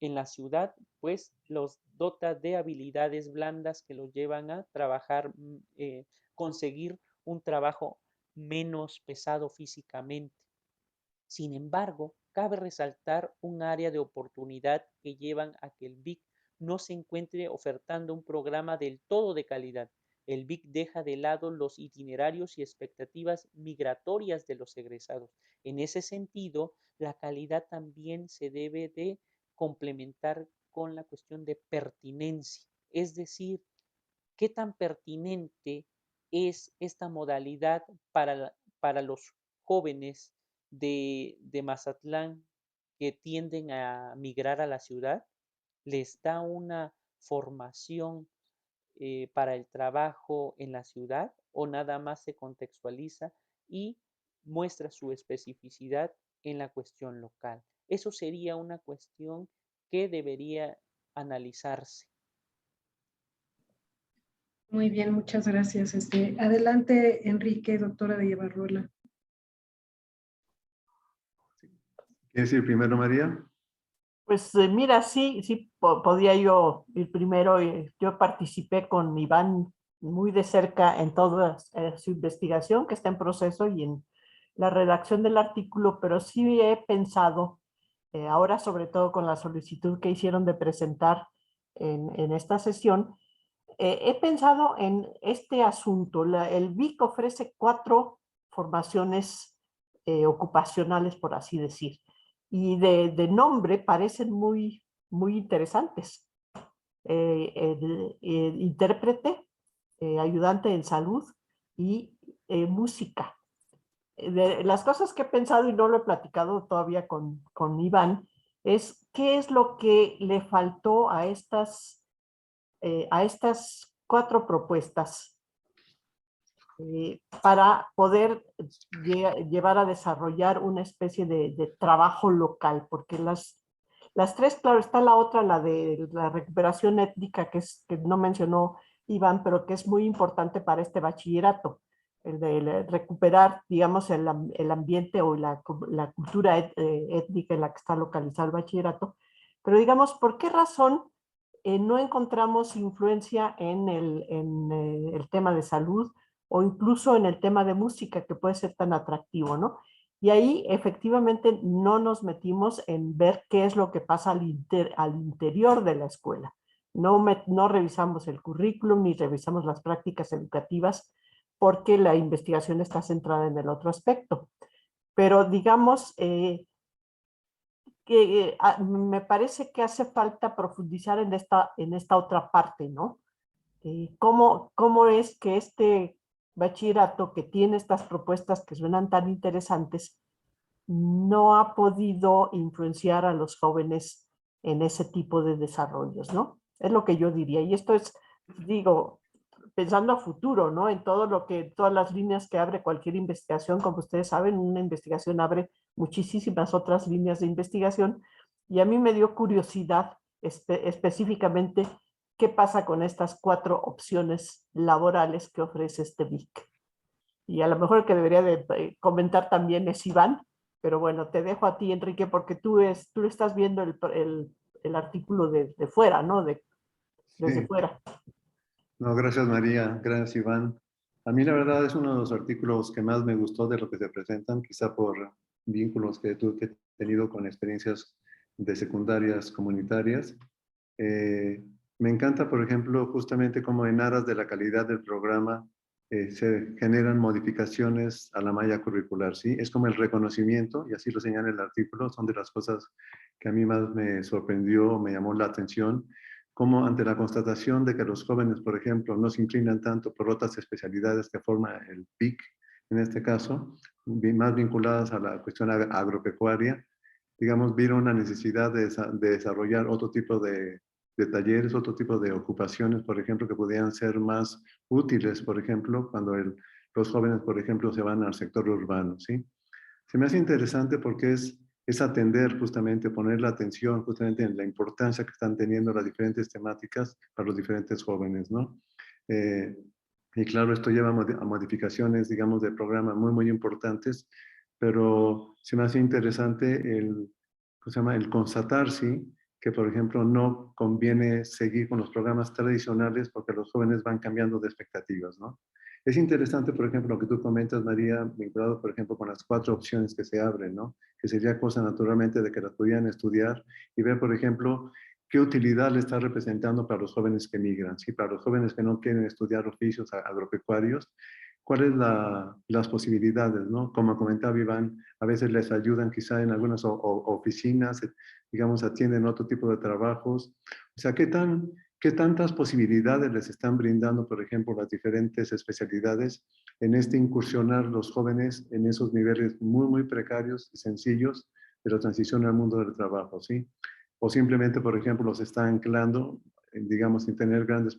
En la ciudad, pues los dota de habilidades blandas que los llevan a trabajar, conseguir un trabajo menos pesado físicamente. Sin embargo, cabe resaltar un área de oportunidad que llevan a que el BIC no se encuentre ofertando un programa del todo de calidad. El BIC deja de lado los itinerarios y expectativas migratorias de los egresados. En ese sentido, la calidad también se debe de complementar con la cuestión de pertinencia, es decir, qué tan pertinente es esta modalidad para los jóvenes de Mazatlán que tienden a migrar a la ciudad, les da una formación para el trabajo en la ciudad o nada más se contextualiza y muestra su especificidad en la cuestión local? Eso sería una cuestión que debería analizarse. Muy bien, muchas gracias. Adelante, Enrique, doctora de Ibarrola. ¿Quieres ir primero, María? Pues mira, sí, podía yo ir primero. Yo participé con Iván muy de cerca en toda su investigación que está en proceso y en la redacción del artículo, pero sí he pensado, ahora sobre todo con la solicitud que hicieron de presentar en esta sesión, he pensado en este asunto. El BIC ofrece 4 formaciones ocupacionales, por así decir, y de nombre parecen muy interesantes. Intérprete, ayudante en salud y música. De las cosas que he pensado y no lo he platicado todavía con Iván, es qué es lo que le faltó a estas 4 propuestas para poder llevar a desarrollar una especie de trabajo local, porque las 3, claro, está la otra, la de la recuperación étnica, que no mencionó Iván, pero que es muy importante para este bachillerato, el de recuperar, digamos, el ambiente o la cultura étnica en la que está localizado el bachillerato. Pero digamos, ¿por qué razón no encontramos influencia en el tema de salud o incluso en el tema de música que puede ser tan atractivo, ¿no? Y ahí efectivamente no nos metimos en ver qué es lo que pasa al interior de la escuela. No revisamos el currículum ni revisamos las prácticas educativas porque la investigación está centrada en el otro aspecto. Pero digamos, que me parece que hace falta profundizar en esta otra parte, ¿no? ¿Cómo es que este bachillerato que tiene estas propuestas que suenan tan interesantes no ha podido influenciar a los jóvenes en ese tipo de desarrollos, ¿no? Es lo que yo diría. Y esto es, digo, pensando a futuro, ¿no? En todas las líneas que abre cualquier investigación, como ustedes saben, una investigación abre muchísimas otras líneas de investigación. Y a mí me dio curiosidad específicamente qué pasa con estas 4 opciones laborales que ofrece este BIC. Y a lo mejor el que debería de comentar también es Iván, pero bueno, te dejo a ti, Enrique, porque tú estás viendo el artículo de fuera, ¿no? Desde Sí. fuera. No, gracias, María. Gracias, Iván. A mí la verdad es uno de los artículos que más me gustó de lo que se presentan, quizá por vínculos que he tenido con experiencias de secundarias comunitarias. Me encanta, por ejemplo, justamente cómo en aras de la calidad del programa se generan modificaciones a la malla curricular, ¿sí? Es como el reconocimiento, y así lo señala el artículo, son de las cosas que a mí más me sorprendió, me llamó la atención, como ante la constatación de que los jóvenes, por ejemplo, no se inclinan tanto por otras especialidades que forma el PIC, en este caso, más vinculadas a la cuestión agropecuaria, digamos, vieron la necesidad de desarrollar otro tipo de talleres, otro tipo de ocupaciones, por ejemplo, que pudieran ser más útiles, por ejemplo, cuando los jóvenes, por ejemplo, se van al sector urbano, ¿sí? Se me hace interesante porque es atender justamente, poner la atención justamente en la importancia que están teniendo las diferentes temáticas para los diferentes jóvenes, ¿no? Y claro, esto lleva a modificaciones, digamos, de programa muy importantes, pero se me hace interesante ¿cómo se llama? El constatar, sí, que por ejemplo no conviene seguir con los programas tradicionales porque los jóvenes van cambiando de expectativas, ¿no? Es interesante, por ejemplo, lo que tú comentas, María, vinculado, por ejemplo, con las 4 opciones que se abren, ¿no? Que sería cosa naturalmente de que las pudieran estudiar y ver, por ejemplo, qué utilidad le está representando para los jóvenes que migran, ¿sí? Para los jóvenes que no quieren estudiar oficios agropecuarios, cuáles las posibilidades, ¿no? Como comentaba Iván, a veces les ayudan quizá en algunas oficinas, digamos, atienden otro tipo de trabajos. O sea, ¿qué tantas posibilidades les están brindando, por ejemplo, las diferentes especialidades en incursionar los jóvenes en esos niveles muy precarios y sencillos de la transición al mundo del trabajo, ¿sí? O simplemente, por ejemplo, los está anclando, digamos, sin tener grandes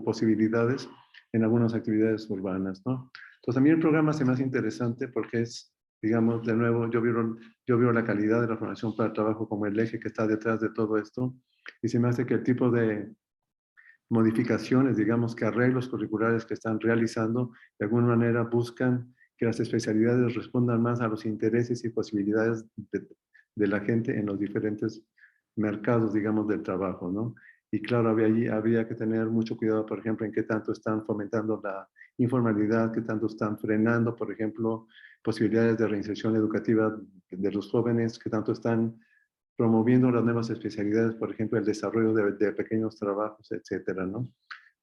posibilidades en algunas actividades urbanas, ¿no? Entonces, a mí el programa se me hace interesante porque es, digamos, de nuevo, yo veo la calidad de la formación para el trabajo como el eje que está detrás de todo esto, y se me hace que el tipo de modificaciones, digamos, que arreglos curriculares que están realizando, de alguna manera buscan que las especialidades respondan más a los intereses y posibilidades de la gente en los diferentes mercados, digamos, del trabajo, ¿no? Y claro, habría que tener mucho cuidado, por ejemplo, en qué tanto están fomentando la informalidad, qué tanto están frenando, por ejemplo, posibilidades de reinserción educativa de los jóvenes, qué tanto están promoviendo las nuevas especialidades, por ejemplo, el desarrollo de pequeños trabajos, etcétera, ¿no?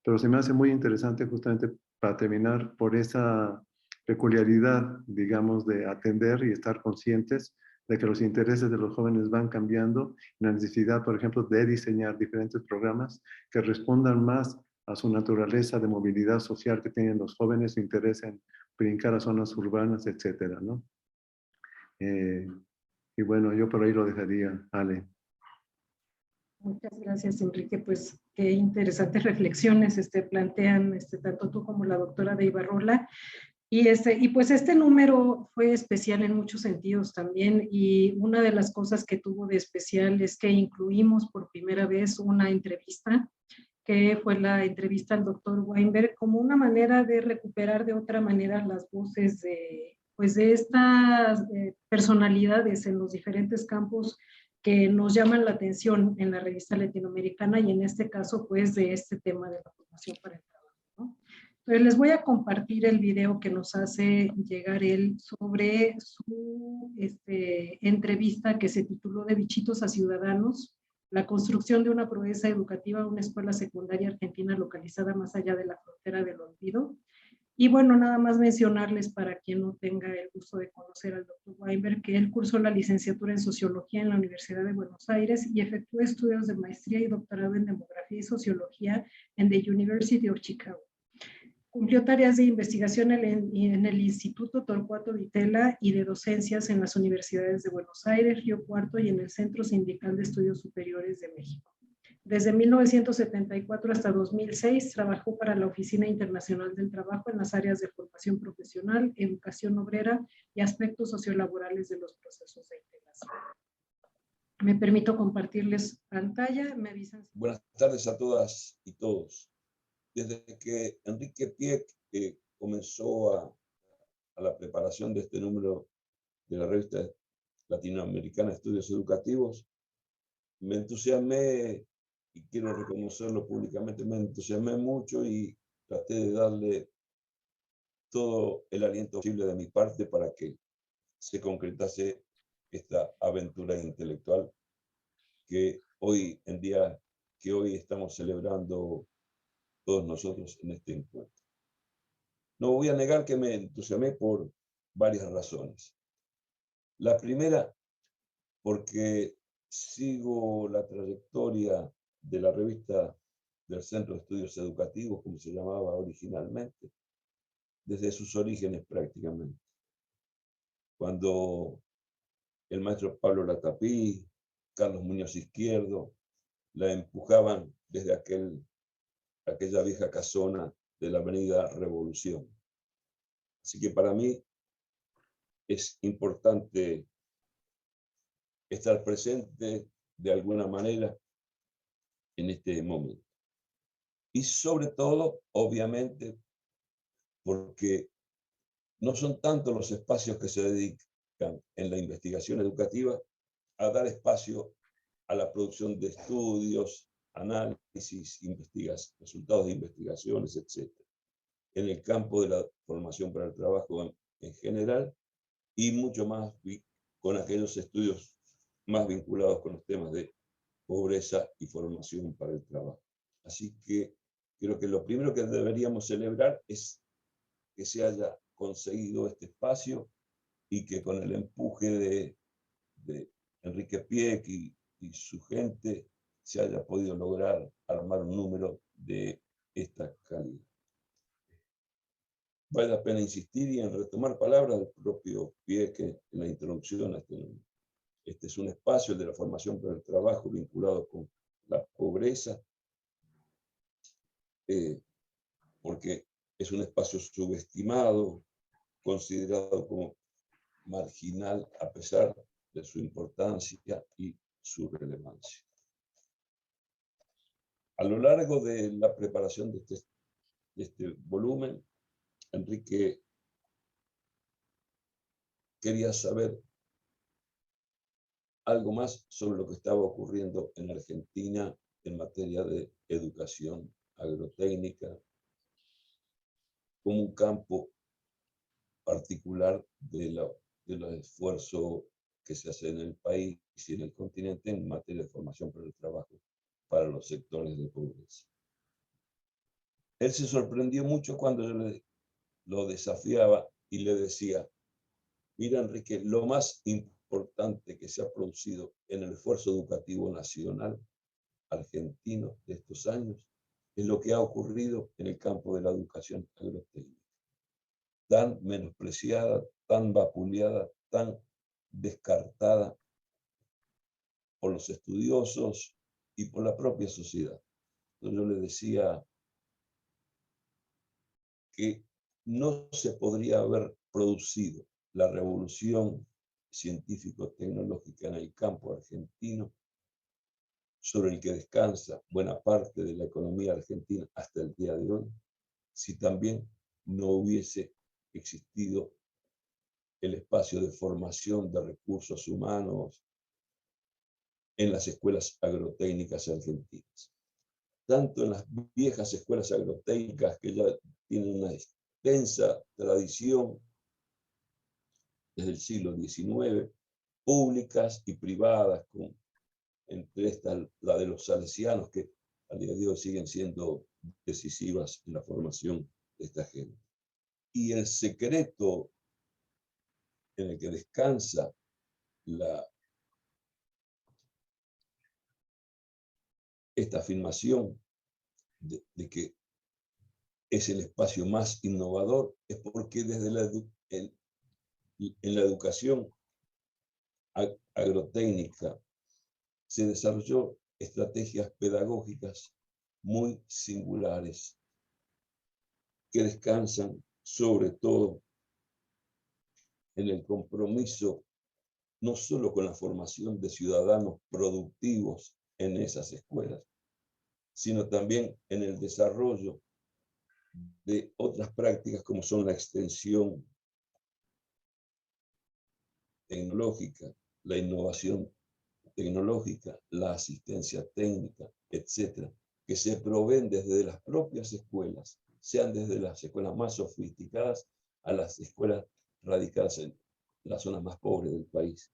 Pero se me hace muy interesante justamente para terminar por esa peculiaridad, digamos, de atender y estar conscientes de que los intereses de los jóvenes van cambiando, la necesidad, por ejemplo, de diseñar diferentes programas que respondan más a su naturaleza de movilidad social que tienen los jóvenes, su interés en brincar a zonas urbanas, etcétera, ¿no? Y bueno, yo por ahí lo dejaría, Ale. Muchas gracias, Enrique. Pues qué interesantes reflexiones plantean tanto tú como la doctora de Ibarrola. Y pues este número fue especial en muchos sentidos también, y una de las cosas que tuvo de especial es que incluimos por primera vez una entrevista, que fue la entrevista al doctor Weinberg, como una manera de recuperar de otra manera las voces de estas personalidades en los diferentes campos que nos llaman la atención en la revista latinoamericana, y en este caso pues de este tema de la formación para el trabajo, ¿no? Entonces les voy a compartir el video que nos hace llegar él sobre su entrevista que se tituló De bichitos a ciudadanos, la construcción de una proeza educativa, una escuela secundaria argentina localizada más allá de la frontera del olvido. Y bueno, nada más mencionarles para quien no tenga el gusto de conocer al doctor Weinberg, que él cursó la licenciatura en Sociología en la Universidad de Buenos Aires y efectuó estudios de maestría y doctorado en Demografía y Sociología en the University of Chicago. Cumplió tareas de investigación en el Instituto Torcuato Di Tella y de docencias en las universidades de Buenos Aires, Río Cuarto y en el Centro Sindical de Estudios Superiores de México. Desde 1974 hasta 2006 trabajó para la Oficina Internacional del Trabajo en las áreas de formación profesional, educación obrera y aspectos sociolaborales de los procesos de integración. Me permito compartirles pantalla, me avisan. Buenas tardes a todas y todos. Desde que Enrique Pieck comenzó a la preparación de este número de la revista latinoamericana de Estudios Educativos, me entusiasmé, y quiero reconocerlo públicamente, me entusiasmé mucho y traté de darle todo el aliento posible de mi parte para que se concretase esta aventura intelectual que hoy en día, que hoy estamos celebrando todos nosotros en este encuentro. No voy a negar que me entusiasmé por varias razones. La primera, porque sigo la trayectoria de la revista del Centro de Estudios Educativos, como se llamaba originalmente, desde sus orígenes prácticamente. Cuando el maestro Pablo Latapí, Carlos Muñoz Izquierdo, la empujaban desde aquella vieja casona de la Avenida Revolución. Así que para mí es importante estar presente de alguna manera en este momento. Y sobre todo, obviamente, porque no son tantos los espacios que se dedican en la investigación educativa a dar espacio a la producción de estudios, análisis, resultados de investigaciones, etc. En el campo de la formación para el trabajo en general, y mucho más con aquellos estudios más vinculados con los temas de pobreza y formación para el trabajo. Así que creo que lo primero que deberíamos celebrar es que se haya conseguido este espacio y que con el empuje de Enrique Pieck y su gente se haya podido lograr armar un número de esta calidad. Vale la pena insistir y en retomar palabras del propio Pieck en la introducción a este número. Este es un espacio, el de la formación para el trabajo, vinculado con la pobreza, porque es un espacio subestimado, considerado como marginal a pesar de su importancia y su relevancia. A lo largo de la preparación de este volumen, Enrique quería saber algo más sobre lo que estaba ocurriendo en Argentina en materia de educación agrotécnica, como un campo particular del esfuerzo que se hace en el país y en el continente en materia de formación para el trabajo para los sectores de pobreza. Él se sorprendió mucho cuando yo lo desafiaba y le decía: mira, Enrique, lo más importante que se ha producido en el esfuerzo educativo nacional argentino de estos años es lo que ha ocurrido en el campo de la educación agrotécnica, tan menospreciada, tan vapuleada, tan descartada por los estudiosos y por la propia sociedad. Entonces yo le decía que no se podría haber producido la revolución científico-tecnológica en el campo argentino, sobre el que descansa buena parte de la economía argentina hasta el día de hoy, si también no hubiese existido el espacio de formación de recursos humanos en las escuelas agrotécnicas argentinas. Tanto en las viejas escuelas agrotécnicas, que ya tienen una extensa tradición desde el siglo XIX, públicas y privadas, entre estas la de los salesianos, que al día de hoy siguen siendo decisivas en la formación de esta gente. Y el secreto en el que descansa esta afirmación de que es el espacio más innovador es porque desde en la educación agrotécnica se desarrolló estrategias pedagógicas muy singulares que descansan sobre todo en el compromiso no solo con la formación de ciudadanos productivos en esas escuelas, sino también en el desarrollo de otras prácticas como son la extensión tecnológica, la innovación tecnológica, la asistencia técnica, etcétera, que se proveen desde las propias escuelas, sean desde las escuelas más sofisticadas a las escuelas radicadas en las zonas más pobres del país.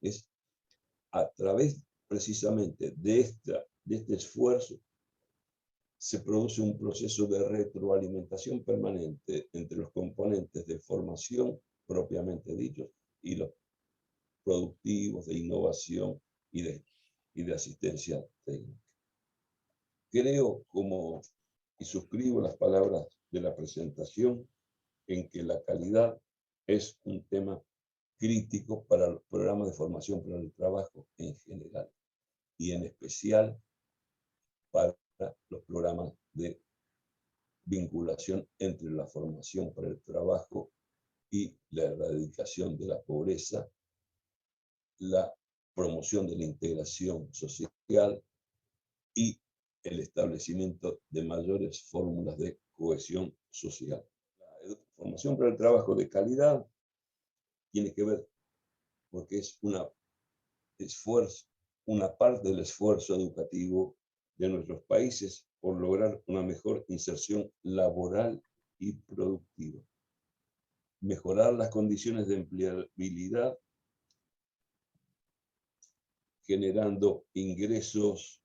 Es a través precisamente de este esfuerzo se produce un proceso de retroalimentación permanente entre los componentes de formación propiamente dichos y los productivos, de innovación y de asistencia técnica. Creo, y suscribo las palabras de la presentación, en que la calidad es un tema crítico para los programas de formación para el trabajo en general, y en especial para los programas de vinculación entre la formación para el trabajo y la erradicación de la pobreza, la promoción de la integración social y el establecimiento de mayores fórmulas de cohesión social. La formación para el trabajo de calidad tiene que ver, porque es una parte del esfuerzo educativo de nuestros países por lograr una mejor inserción laboral y productiva, mejorar las condiciones de empleabilidad, generando ingresos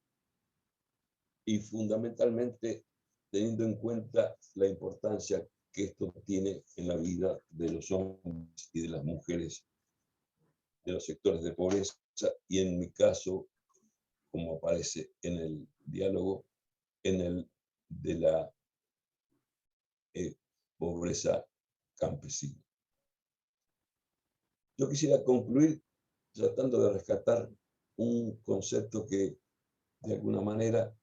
y fundamentalmente teniendo en cuenta la importancia que esto tiene en la vida de los hombres y de las mujeres de los sectores de pobreza, y en mi caso, como aparece en el diálogo, en el de la pobreza campesina. Yo quisiera concluir tratando de rescatar un concepto que de alguna manera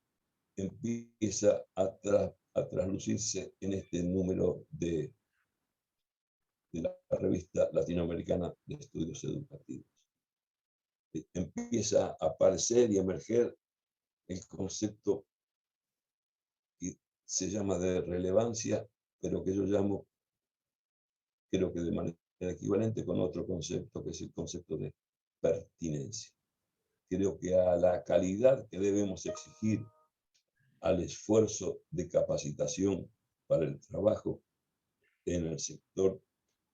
empieza a traslucirse en este número de la revista latinoamericana de estudios educativos. Empieza a aparecer y emerger el concepto que se llama de relevancia, pero que yo llamo, creo que de manera equivalente con otro concepto, que es el concepto de pertinencia. Creo que a la calidad que debemos exigir al esfuerzo de capacitación para el trabajo en el sector,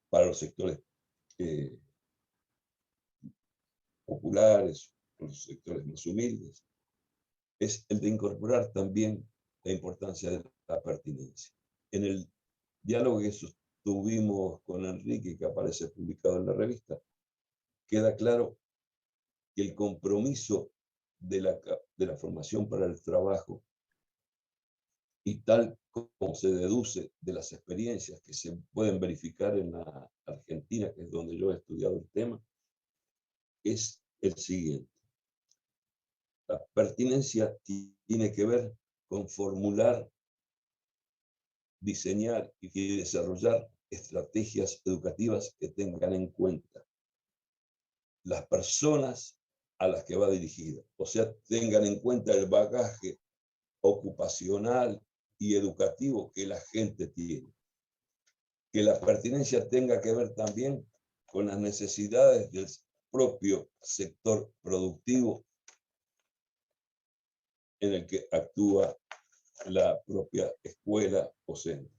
para los sectores populares, los sectores más humildes, es el de incorporar también la importancia de la pertinencia. En el diálogo que sostuvimos con Enrique, que aparece publicado en la revista, queda claro que el compromiso de la formación para el trabajo, y tal como se deduce de las experiencias que se pueden verificar en la Argentina, que es donde yo he estudiado el tema, es el siguiente. La pertinencia tiene que ver con formular, diseñar y desarrollar estrategias educativas que tengan en cuenta las personas a las que va dirigida, o sea, tengan en cuenta el bagaje ocupacional y educativo que la gente tiene. Que la pertinencia tenga que ver también con las necesidades del propio sector productivo en el que actúa la propia escuela o centro.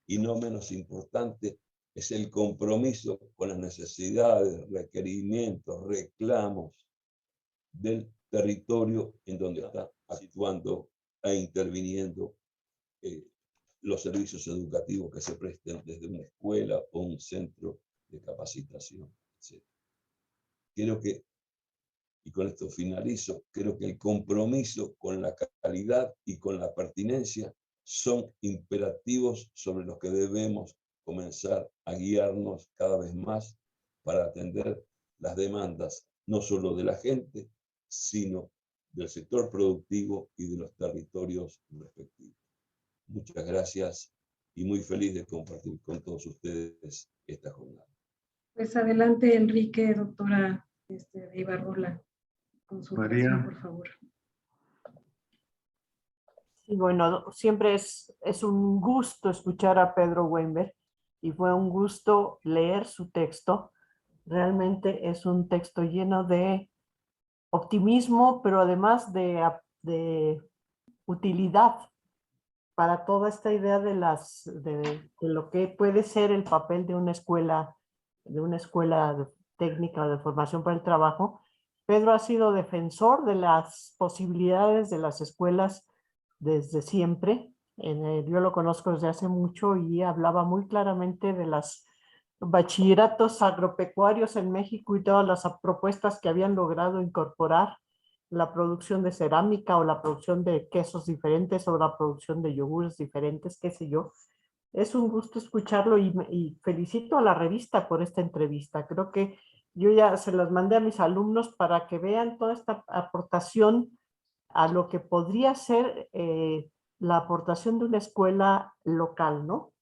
Y no menos importante es el compromiso con las necesidades, requerimientos, reclamos del territorio en donde está actuando e interviniendo los servicios educativos que se presten desde una escuela o un centro de capacitación, etc. Creo que, y con esto finalizo, creo que el compromiso con la calidad y con la pertinencia son imperativos sobre los que debemos comenzar a guiarnos cada vez más para atender las demandas, no solo de la gente, sino del sector productivo y de los territorios respectivos. Muchas gracias y muy feliz de compartir con todos ustedes esta jornada. Pues adelante, Enrique, doctora Ibarrola, con su oración, por favor. Y bueno, siempre es un gusto escuchar a Pedro Weinberg y fue un gusto leer su texto. Realmente es un texto lleno de optimismo, pero además de utilidad para toda esta idea de lo que puede ser el papel de una escuela técnica o de formación para el trabajo. Pedro ha sido defensor de las posibilidades de las escuelas desde siempre. Yo lo conozco desde hace mucho y hablaba muy claramente de los bachilleratos agropecuarios en México y todas las propuestas que habían logrado incorporar la producción de cerámica o la producción de quesos diferentes o la producción de yogures diferentes, qué sé yo. Es un gusto escucharlo y felicito a la revista por esta entrevista. Creo que yo ya se las mandé a mis alumnos para que vean toda esta aportación a lo que podría ser la aportación de una escuela local, ¿no?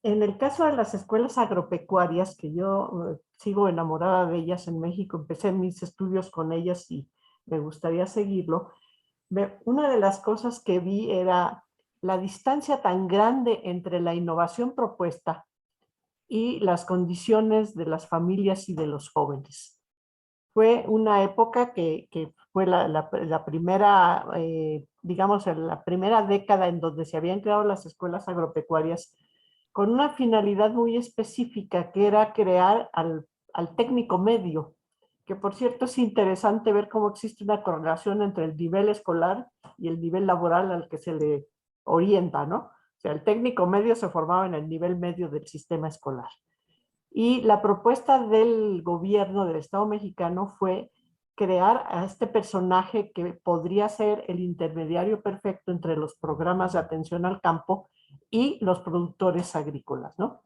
En el caso de las escuelas agropecuarias, que yo sigo enamorada de ellas en México, empecé mis estudios con ellas y me gustaría seguirlo. Una de las cosas que vi era la distancia tan grande entre la innovación propuesta y las condiciones de las familias y de los jóvenes. Fue una época que fue la primera, digamos, la primera década en donde se habían creado las escuelas agropecuarias con una finalidad muy específica, que era crear al técnico medio, que por cierto es interesante ver cómo existe una correlación entre el nivel escolar y el nivel laboral al que se le orienta, ¿no? O sea, el técnico medio se formaba en el nivel medio del sistema escolar. Y la propuesta del gobierno del Estado mexicano fue crear a este personaje que podría ser el intermediario perfecto entre los programas de atención al campo y los productores agrícolas, ¿no?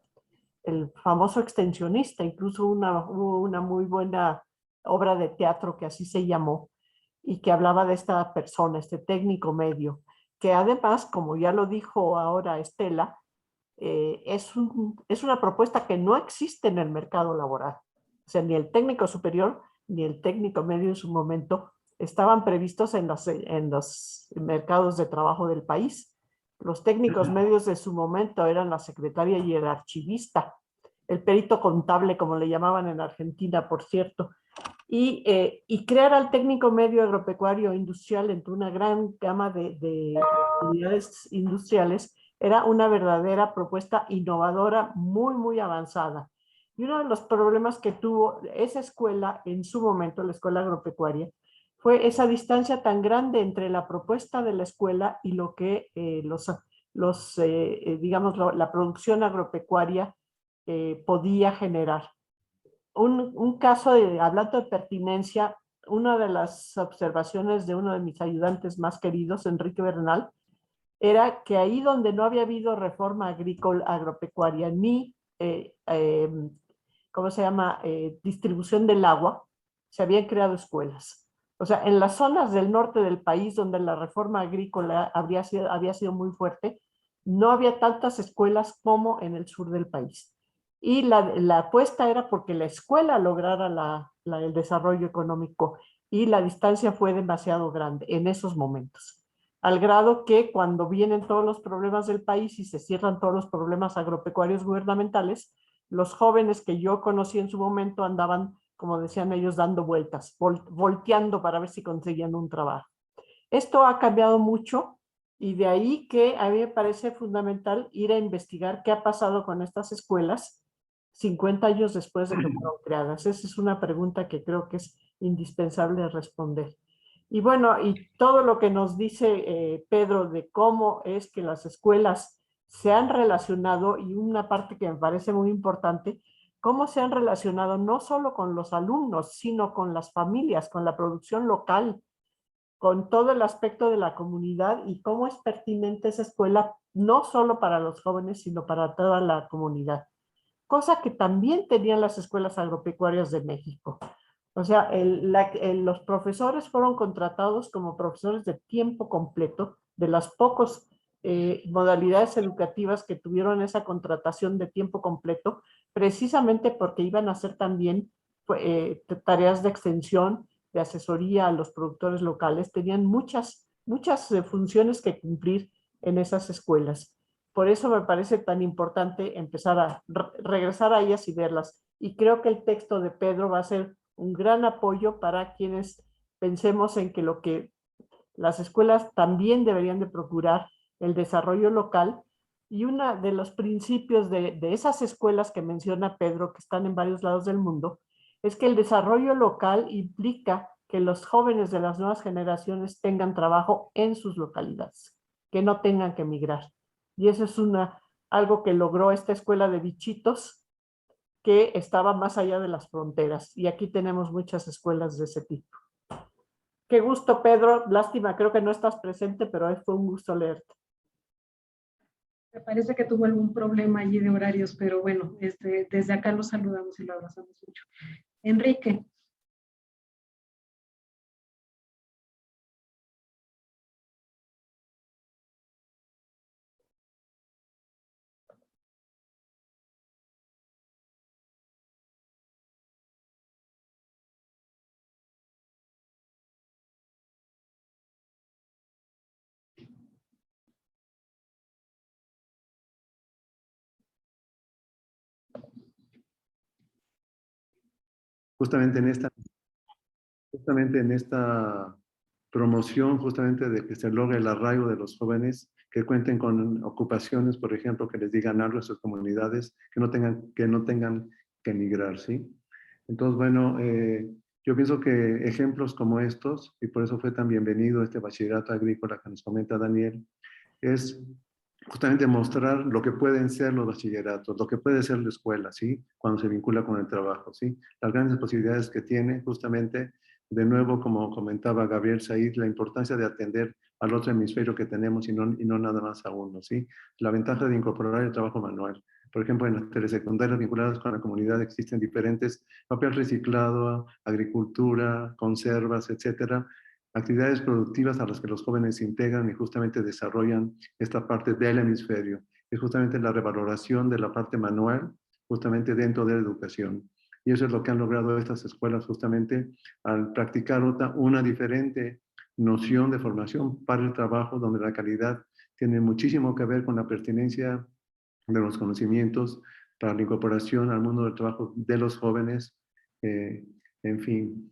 El famoso extensionista, incluso hubo una muy buena obra de teatro que así se llamó, y que hablaba de esta persona, este técnico medio, que además, como ya lo dijo ahora Estela, es una propuesta que no existe en el mercado laboral. O sea, ni el técnico superior ni el técnico medio en su momento estaban previstos en los mercados de trabajo del país. Los técnicos medios de su momento eran la secretaria y el archivista, el perito contable, como le llamaban en Argentina, por cierto. Y crear al técnico medio agropecuario industrial entre una gran gama de actividades industriales era una verdadera propuesta innovadora, muy, muy avanzada. Y uno de los problemas que tuvo esa escuela en su momento, la escuela agropecuaria, fue esa distancia tan grande entre la propuesta de la escuela y lo que digamos, la producción agropecuaria podía generar. Un caso, hablando de pertinencia, una de las observaciones de uno de mis ayudantes más queridos, Enrique Bernal, era que ahí donde no había habido reforma agrícola, agropecuaria, ni, ¿cómo se llama?, distribución del agua, se habían creado escuelas. O sea, en las zonas del norte del país donde la reforma agrícola había sido muy fuerte, no había tantas escuelas como en el sur del país. Y la apuesta era porque la escuela lograra el desarrollo económico y la distancia fue demasiado grande en esos momentos. Al grado que cuando vienen todos los problemas del país y se cierran todos los problemas agropecuarios gubernamentales, los jóvenes que yo conocí en su momento andaban, como decían ellos, dando vueltas, volteando para ver si conseguían un trabajo. Esto ha cambiado mucho y de ahí que a mí me parece fundamental ir a investigar qué ha pasado con estas escuelas 50 años después de que fueron creadas. Esa es una pregunta que creo que es indispensable responder. Y bueno, y todo lo que nos dice Pedro de cómo es que las escuelas se han relacionado, y una parte que me parece muy importante, cómo se han relacionado no solo con los alumnos, sino con las familias, con la producción local, con todo el aspecto de la comunidad y cómo es pertinente esa escuela, no solo para los jóvenes, sino para toda la comunidad. Cosa que también tenían las escuelas agropecuarias de México. O sea, los profesores fueron contratados como profesores de tiempo completo, de las pocas modalidades educativas que tuvieron esa contratación de tiempo completo, precisamente porque iban a hacer también tareas de extensión, de asesoría a los productores locales, tenían muchas funciones que cumplir en esas escuelas. Por eso me parece tan importante empezar a regresar a ellas y verlas. Y creo que el texto de Pedro va a ser un gran apoyo para quienes pensemos en que lo que las escuelas también deberían de procurar el desarrollo local. Y uno de los principios de esas escuelas que menciona Pedro, que están en varios lados del mundo, es que el desarrollo local implica que los jóvenes de las nuevas generaciones tengan trabajo en sus localidades, que no tengan que emigrar. Y eso es algo que logró esta escuela de bichitos, que estaba más allá de las fronteras. Y aquí tenemos muchas escuelas de ese tipo. Qué gusto, Pedro. Lástima, creo que no estás presente, pero fue un gusto leerte. Me parece que tuvo algún problema allí de horarios, pero bueno, desde acá lo saludamos y lo abrazamos mucho. Enrique. Justamente en esta promoción, justamente de que se logre el arraigo de los jóvenes, que cuenten con ocupaciones, por ejemplo, que les digan algo a sus comunidades, que no tengan que emigrar, ¿sí? Entonces, bueno, yo pienso que ejemplos como estos, y por eso fue tan bienvenido este bachillerato agrícola que nos comenta Daniel, es justamente mostrar lo que pueden ser los bachilleratos, lo que puede ser la escuela, ¿sí? Cuando se vincula con el trabajo, ¿sí? Las grandes posibilidades que tiene, justamente, de nuevo, como comentaba Gabriel Said, la importancia de atender al otro hemisferio que tenemos y no nada más a uno, ¿sí? La ventaja de incorporar el trabajo manual. Por ejemplo, en las telesecundarias vinculadas con la comunidad existen diferentes papel reciclado, agricultura, conservas, etcétera, actividades productivas a las que los jóvenes se integran y justamente desarrollan esta parte del hemisferio. Es justamente la revaloración de la parte manual, justamente dentro de la educación. Y eso es lo que han logrado estas escuelas justamente al practicar una diferente noción de formación para el trabajo, donde la calidad tiene muchísimo que ver con la pertinencia de los conocimientos para la incorporación al mundo del trabajo de los jóvenes. En fin,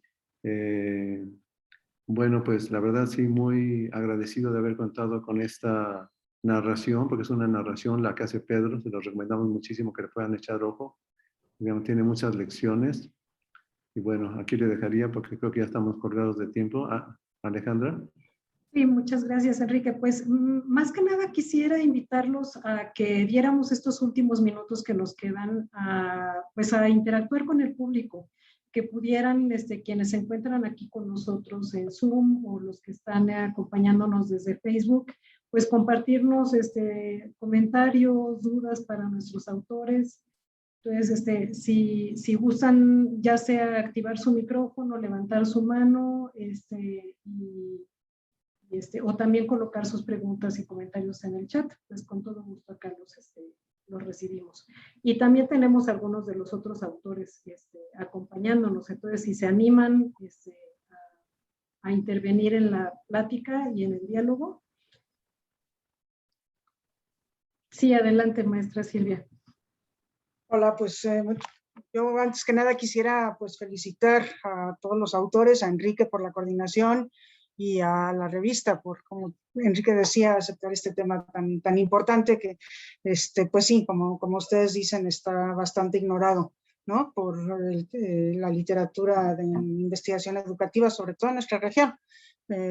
bueno, pues la verdad sí, muy agradecido de haber contado con esta narración, porque es una narración la que hace Pedro, se los recomendamos muchísimo que le puedan echar ojo. Digamos, tiene muchas lecciones. Y bueno, aquí le dejaría porque creo que ya estamos colgados de tiempo. Alejandra. Sí, muchas gracias, Enrique. Pues más que nada quisiera invitarlos a que viéramos estos últimos minutos que nos quedan pues a interactuar con el público, que pudieran, quienes se encuentran aquí con nosotros en Zoom o los que están acompañándonos desde Facebook, pues compartirnos comentarios, dudas para nuestros autores. Entonces, si gustan ya sea activar su micrófono, levantar su mano, o también colocar sus preguntas y comentarios en el chat, pues con todo gusto acá los recibimos. Y también tenemos algunos de los otros autores acompañándonos, entonces si se animan a intervenir en la plática y en el diálogo. Sí, adelante, maestra Silvia. Hola, pues yo antes que nada quisiera pues felicitar a todos los autores, a Enrique por la coordinación y a la revista por, como Enrique decía, aceptar este tema tan importante que, pues sí, como ustedes dicen, está bastante ignorado, ¿no? Por la literatura de investigación educativa, sobre todo en nuestra región.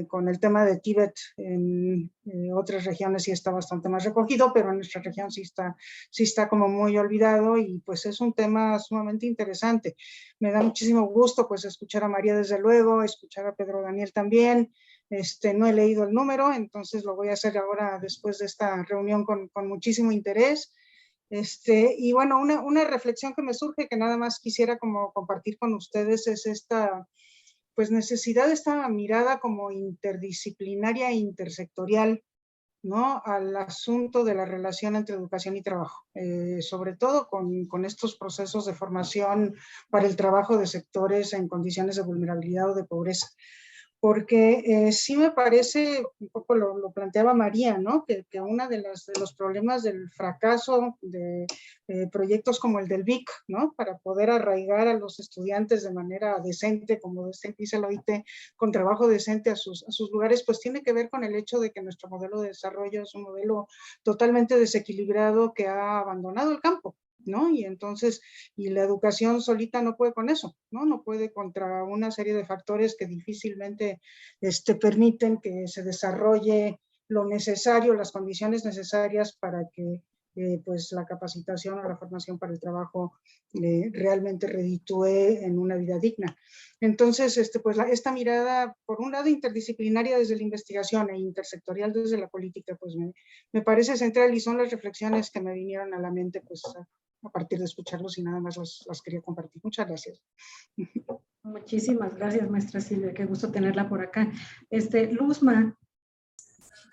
Con el tema de Tíbet en otras regiones sí está bastante más recogido, pero en nuestra región sí está como muy olvidado y pues es un tema sumamente interesante. Me da muchísimo gusto pues escuchar a María desde luego, escuchar a Pedro Daniel también. No he leído el número, entonces lo voy a hacer ahora después de esta reunión con muchísimo interés. Y bueno, una reflexión que me surge que nada más quisiera como compartir con ustedes es esta pues necesidad de esta mirada como interdisciplinaria e intersectorial, ¿no? Al asunto de la relación entre educación y trabajo, sobre todo con estos procesos de formación para el trabajo de sectores en condiciones de vulnerabilidad o de pobreza. Porque sí me parece, un poco lo planteaba María, ¿no? Que uno de los problemas del fracaso de proyectos como el del VIC, ¿no? Para poder arraigar a los estudiantes de manera decente, como dice la OIT, con trabajo decente a sus lugares, pues tiene que ver con el hecho de que nuestro modelo de desarrollo es un modelo totalmente desequilibrado que ha abandonado el campo, ¿no? Y entonces, y la educación solita no puede con eso, ¿no? No puede contra una serie de factores que difícilmente permiten que se desarrolle lo necesario, las condiciones necesarias para que pues la capacitación o la formación para el trabajo realmente reditúe en una vida digna. Entonces, pues esta mirada, por un lado interdisciplinaria desde la investigación e intersectorial desde la política, pues me parece central y son las reflexiones que me vinieron a la mente, pues a partir de escucharlos y nada más las quería compartir. Muchas gracias. Muchísimas gracias, maestra Silvia, qué gusto tenerla por acá. Luzma.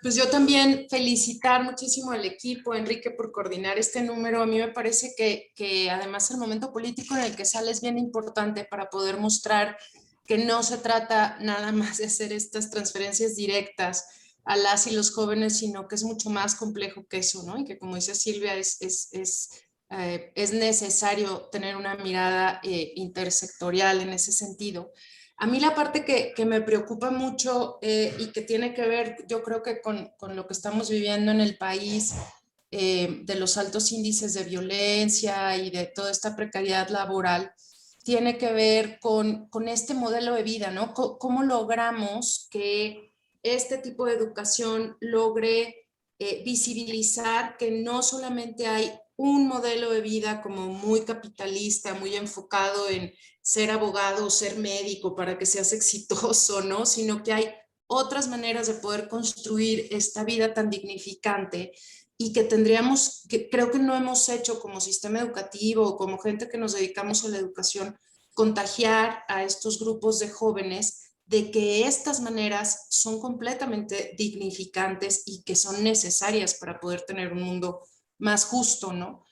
Pues yo también felicitar muchísimo al equipo, Enrique, por coordinar este número. A mí me parece que además el momento político en el que sale es bien importante para poder mostrar que no se trata nada más de hacer estas transferencias directas a las y los jóvenes, sino que es mucho más complejo que eso, ¿no? Y que, como dice Silvia, es necesario tener una mirada intersectorial en ese sentido. A mí la parte que me preocupa mucho y que tiene que ver, yo creo que con lo que estamos viviendo en el país, de los altos índices de violencia y de toda esta precariedad laboral, tiene que ver con este modelo de vida, ¿no? ¿Cómo logramos que este tipo de educación logre visibilizar que no solamente hay un modelo de vida como muy capitalista, muy enfocado en ser abogado o ser médico para que seas exitoso, ¿no? Sino que hay otras maneras de poder construir esta vida tan dignificante y que tendríamos, que creo que no hemos hecho como sistema educativo o como gente que nos dedicamos a la educación, contagiar a estos grupos de jóvenes de que estas maneras son completamente dignificantes y que son necesarias para poder tener un mundo más justo, ¿no?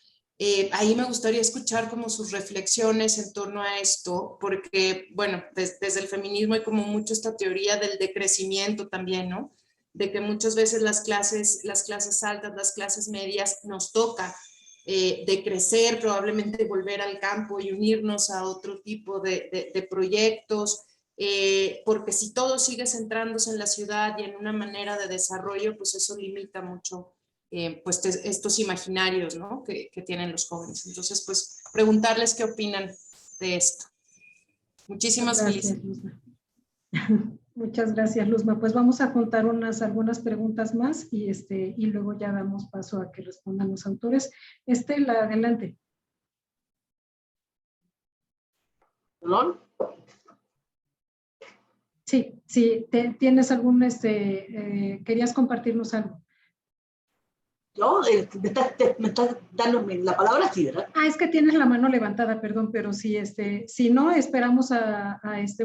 Ahí me gustaría escuchar como sus reflexiones en torno a esto, porque, bueno, desde el feminismo hay como mucho esta teoría del decrecimiento también, ¿no? De que muchas veces las clases altas, las clases medias, nos toca decrecer, probablemente volver al campo y unirnos a otro tipo de proyectos, porque si todo sigue centrándose en la ciudad y en una manera de desarrollo, pues eso limita mucho pues estos imaginarios, ¿no? que tienen los jóvenes. Entonces, pues preguntarles qué opinan de esto. Muchísimas Gracias, felicidades. Luzma. Muchas gracias, Luzma. Pues vamos a juntar algunas preguntas más y luego ya damos paso a que respondan los autores. Estela, adelante. ¿Perdón? Sí, tienes querías compartirnos algo. ¿Yo? ¿Me estás dando la palabra? Sí, ¿verdad? Es que tienes la mano levantada, perdón, pero si no, esperamos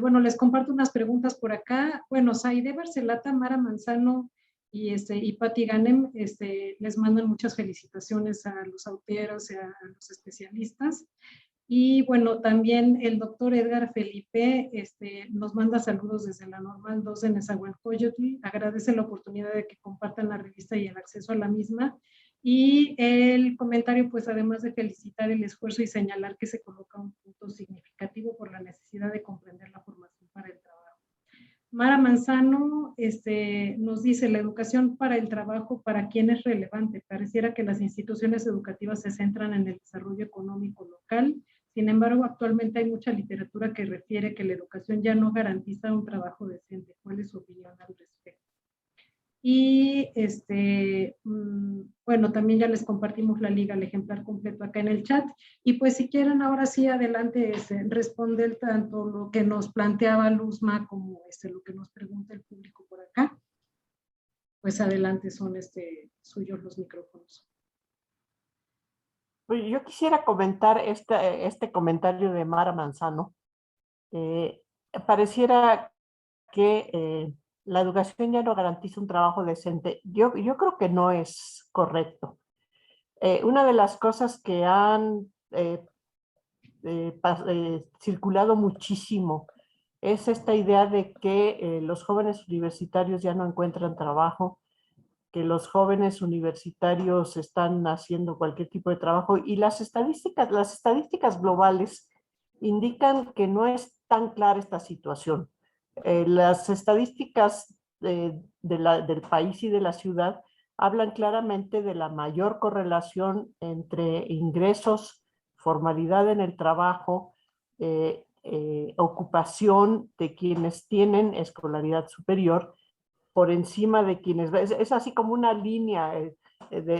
bueno, les comparto unas preguntas por acá. Bueno, Saide Barcelata, Mara Manzano y Patti Ganem, les mandan muchas felicitaciones a los autores, a los especialistas. Y bueno, también el doctor Edgar Felipe nos manda saludos desde la Normal 2 de Nezahualcóyotl. Agradece la oportunidad de que compartan la revista y el acceso a la misma. Y el comentario, pues además de felicitar el esfuerzo y señalar que se coloca un punto significativo por la necesidad de comprender la formación para el trabajo. Mara Manzano nos dice, la educación para el trabajo, ¿para quién es relevante? Pareciera que las instituciones educativas se centran en el desarrollo económico local. Sin embargo, actualmente hay mucha literatura que refiere que la educación ya no garantiza un trabajo decente. ¿Cuál es su opinión al respecto? Y bueno, también ya les compartimos la liga, el ejemplar completo acá en el chat. Y pues si quieren, ahora sí, adelante, responder tanto lo que nos planteaba Luzma como lo que nos pregunta el público por acá. Pues adelante, son suyos los micrófonos. Yo quisiera comentar este comentario de Mara Manzano. Pareciera que la educación ya no garantiza un trabajo decente. Yo creo que no es correcto. Una de las cosas que han circulado muchísimo es esta idea de que los jóvenes universitarios ya no encuentran trabajo, que los jóvenes universitarios están haciendo cualquier tipo de trabajo, y las estadísticas globales indican que no es tan clara esta situación. Las estadísticas del país y de la ciudad hablan claramente de la mayor correlación entre ingresos, formalidad en el trabajo, ocupación de quienes tienen escolaridad superior por encima de quienes, es así como una línea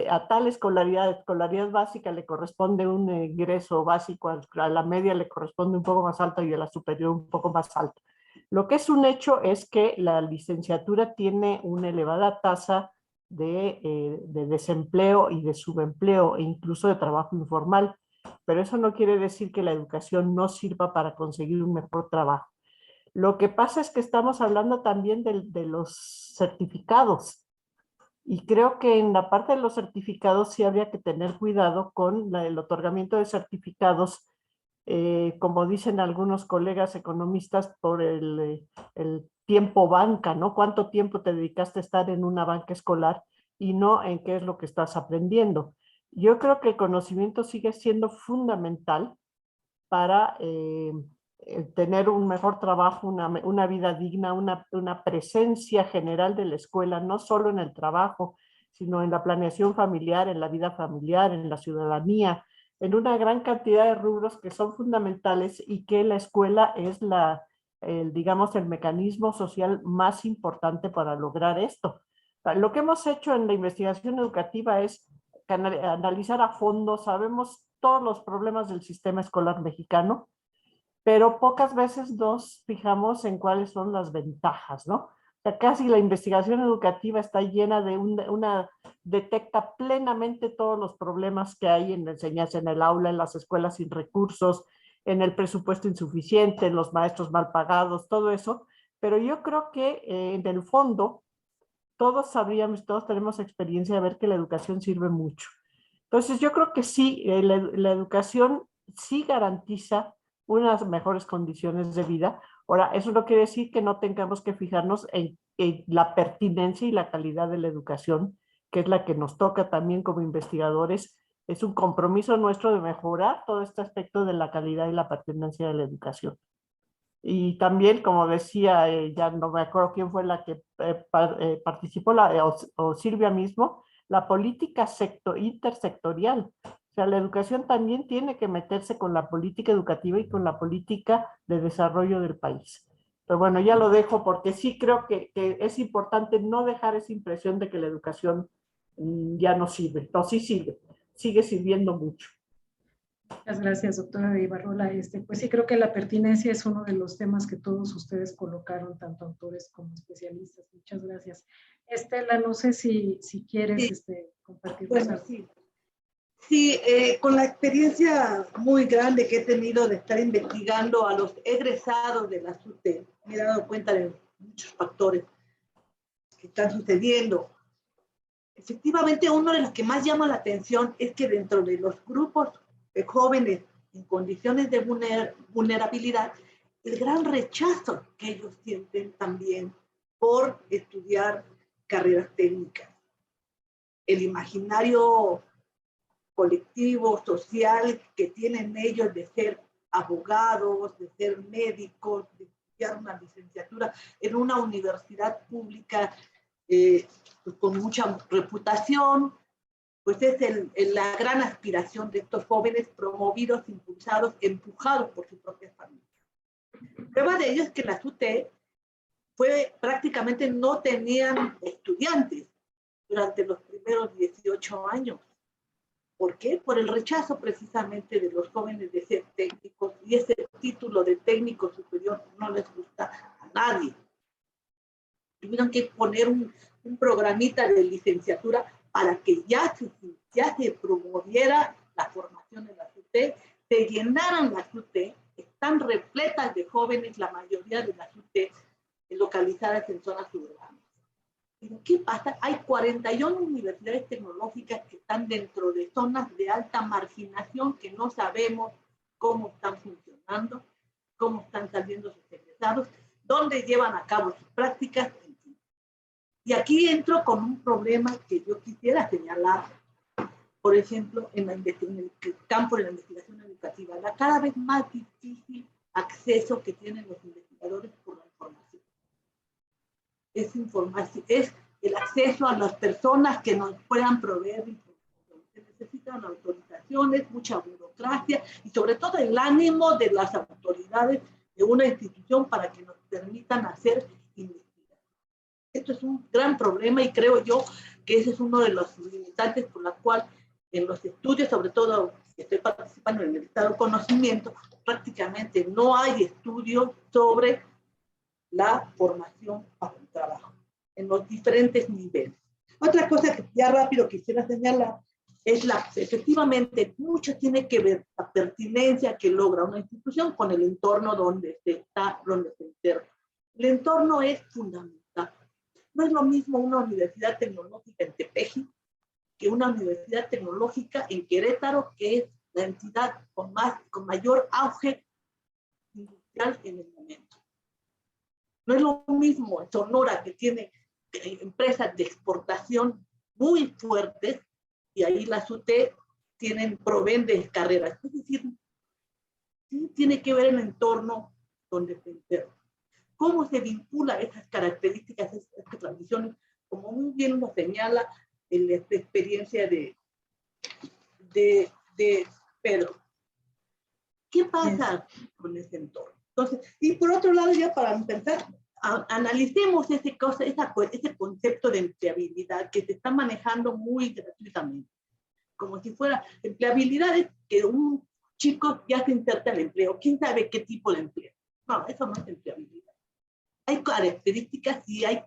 a tal escolaridad básica le corresponde un ingreso básico, a la media le corresponde un poco más alto y a la superior un poco más alto. Lo que es un hecho es que la licenciatura tiene una elevada tasa de desempleo y de subempleo e incluso de trabajo informal, pero eso no quiere decir que la educación no sirva para conseguir un mejor trabajo. Lo que pasa es que estamos hablando también de los certificados, y creo que en la parte de los certificados sí habría que tener cuidado con el otorgamiento de certificados, como dicen algunos colegas economistas, por el tiempo banca, ¿no? ¿Cuánto tiempo te dedicaste a estar en una banca escolar y no en qué es lo que estás aprendiendo? Yo creo que el conocimiento sigue siendo fundamental para tener un mejor trabajo, una vida digna, una presencia general de la escuela, no solo en el trabajo, sino en la planeación familiar, en la vida familiar, en la ciudadanía, en una gran cantidad de rubros que son fundamentales, y que la escuela es digamos, el mecanismo social más importante para lograr esto. Lo que hemos hecho en la investigación educativa es analizar a fondo. Sabemos todos los problemas del sistema escolar mexicano, pero pocas veces nos fijamos en cuáles son las ventajas, ¿no? O sea, casi la investigación educativa está llena de detecta plenamente todos los problemas que hay en la enseñanza, en el aula, en las escuelas sin recursos, en el presupuesto insuficiente, en los maestros mal pagados, todo eso, pero yo creo que en el fondo todos sabríamos, todos tenemos experiencia de ver que la educación sirve mucho. Entonces yo creo que sí, la educación sí garantiza unas mejores condiciones de vida. Ahora, eso no quiere decir que no tengamos que fijarnos en la pertinencia y la calidad de la educación, que es la que nos toca también como investigadores. Es un compromiso nuestro de mejorar todo este aspecto de la calidad y la pertinencia de la educación. Y también, como decía, ya no me acuerdo quién fue la que participó, o Silvia mismo, la política intersectorial. O sea, la educación también tiene que meterse con la política educativa y con la política de desarrollo del país. Pero bueno, ya lo dejo porque sí creo que es importante no dejar esa impresión de que la educación ya no sirve. No, sí sirve, sigue sirviendo mucho. Muchas gracias, doctora de Ibarrola. Pues sí, creo que la pertinencia es uno de los temas que todos ustedes colocaron, tanto autores como especialistas. Muchas gracias. Estela, no sé si quieres compartir. Bueno, sí. Sí, con la experiencia muy grande que he tenido de estar investigando a los egresados de la SUTE, me he dado cuenta de muchos factores que están sucediendo. Efectivamente, uno de los que más llama la atención es que dentro de los grupos de jóvenes en condiciones de vulnerabilidad, el gran rechazo que ellos sienten también por estudiar carreras técnicas. El imaginario colectivo, social que tienen ellos de ser abogados, de ser médicos, de estudiar una licenciatura en una universidad pública pues con mucha reputación, pues es la gran aspiración de estos jóvenes promovidos, impulsados, empujados por su propia familia. Prueba de ello es que la SUTE prácticamente no tenían estudiantes durante los primeros 18 años. ¿Por qué? Por el rechazo precisamente de los jóvenes de ser técnicos, y ese título de técnico superior no les gusta a nadie. Tuvieron que poner un programita de licenciatura para que ya se promoviera la formación de la SUTE, se llenaran las SUTE, están repletas de jóvenes, la mayoría de las SUTE localizadas en zonas urbanas. Pero ¿qué pasa? Hay 41 universidades tecnológicas que están dentro de zonas de alta marginación que no sabemos cómo están funcionando, cómo están saliendo sus egresados, dónde llevan a cabo sus prácticas. Y aquí entro con un problema que yo quisiera señalar, por ejemplo, en el campo de la investigación educativa, la cada vez más difícil acceso que tienen los investigadores por la información. Es el acceso a las personas que nos puedan proveer información. Se necesitan autorizaciones, mucha burocracia y sobre todo el ánimo de las autoridades de una institución para que nos permitan hacer investigación. Esto es un gran problema y creo yo que ese es uno de los limitantes por la cual en los estudios, sobre todo que estoy participando en el estado de conocimiento, prácticamente no hay estudios sobre la formación para el trabajo en los diferentes niveles. Otra cosa que ya rápido quisiera señalar es efectivamente, mucho tiene que ver la pertinencia que logra una institución con el entorno donde se interna. El entorno es fundamental. No es lo mismo una universidad tecnológica en Tepeji que una universidad tecnológica en Querétaro, que es la entidad con mayor auge industrial en el momento. No es lo mismo Sonora, que tiene empresas de exportación muy fuertes, y ahí las UTE proveen de carreras. Es decir, sí tiene que ver el entorno donde se interna. ¿Cómo se vincula esas características, estas tradiciones? Como muy bien nos señala en la experiencia de Pedro. ¿Qué pasa con ese entorno? Entonces, y por otro lado, ya para empezar, analicemos ese concepto de empleabilidad que se está manejando muy gratuitamente. Como si fuera empleabilidad, es que un chico ya se inserta al empleo. ¿Quién sabe qué tipo de empleo? No, eso no es empleabilidad. Hay características y hay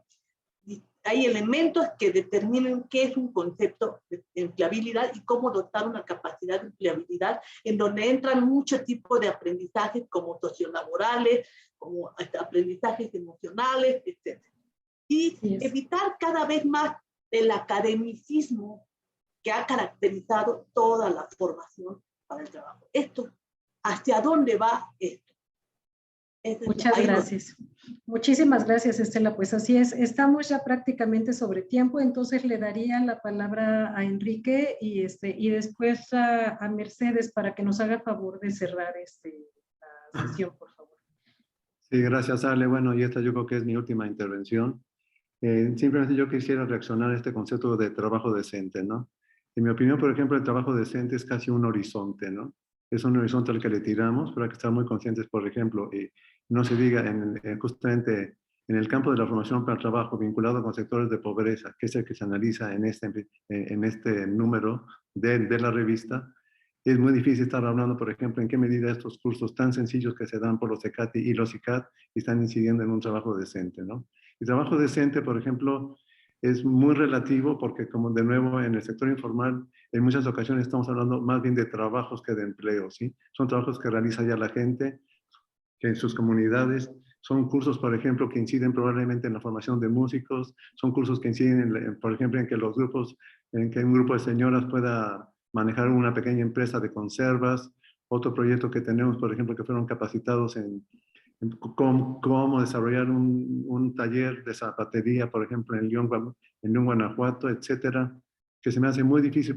hay elementos que determinen qué es un concepto de empleabilidad y cómo dotar una capacidad de empleabilidad en donde entran muchos tipos de aprendizajes como sociolaborales, como aprendizajes emocionales, etc. Y evitar cada vez más el academicismo que ha caracterizado toda la formación para el trabajo. Esto, ¿hacia dónde va esto? Muchas gracias. Muchísimas gracias, Estela. Pues así es, estamos ya prácticamente sobre tiempo, entonces le daría la palabra a Enrique y después a Mercedes para que nos haga favor de cerrar la sesión, por favor. Sí, gracias, Ale. Bueno, y esta yo creo que es mi última intervención. Simplemente yo quisiera reaccionar a este concepto de trabajo decente, ¿no? En mi opinión, por ejemplo, el trabajo decente es casi un horizonte, ¿no? Es un horizonte al que le tiramos, pero hay que estar muy conscientes, por ejemplo, y no se diga justamente en el campo de la formación para el trabajo vinculado con sectores de pobreza, que es el que se analiza en este número de la revista. Es muy difícil estar hablando, por ejemplo, en qué medida estos cursos tan sencillos que se dan por los ECATI y los ICAT están incidiendo en un trabajo decente, ¿no? El trabajo decente, por ejemplo, es muy relativo porque, como de nuevo, en el sector informal, en muchas ocasiones estamos hablando más bien de trabajos que de empleo, ¿sí? Son trabajos que realiza ya la gente que en sus comunidades. Son cursos, por ejemplo, que inciden probablemente en la formación de músicos. Son cursos que inciden, por ejemplo, en que un grupo de señoras pueda manejar una pequeña empresa de conservas. Otro proyecto que tenemos, por ejemplo, que fueron capacitados en cómo desarrollar un taller de zapatería, por ejemplo, en León, Guanajuato, etcétera, que se me hace muy difícil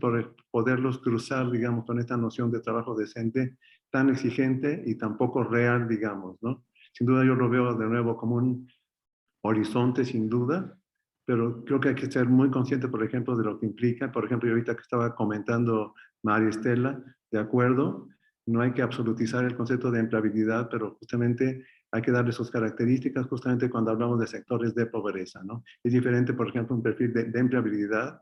poderlos cruzar, digamos, con esta noción de trabajo decente tan exigente y tan poco real, digamos, ¿no? Sin duda yo lo veo de nuevo como un horizonte, sin duda, pero creo que hay que ser muy consciente, por ejemplo, de lo que implica. Por ejemplo, yo ahorita que estaba comentando María Estela, de acuerdo, no hay que absolutizar el concepto de empleabilidad, pero justamente hay que darle sus características justamente cuando hablamos de sectores de pobreza, ¿no? Es diferente, por ejemplo, un perfil de empleabilidad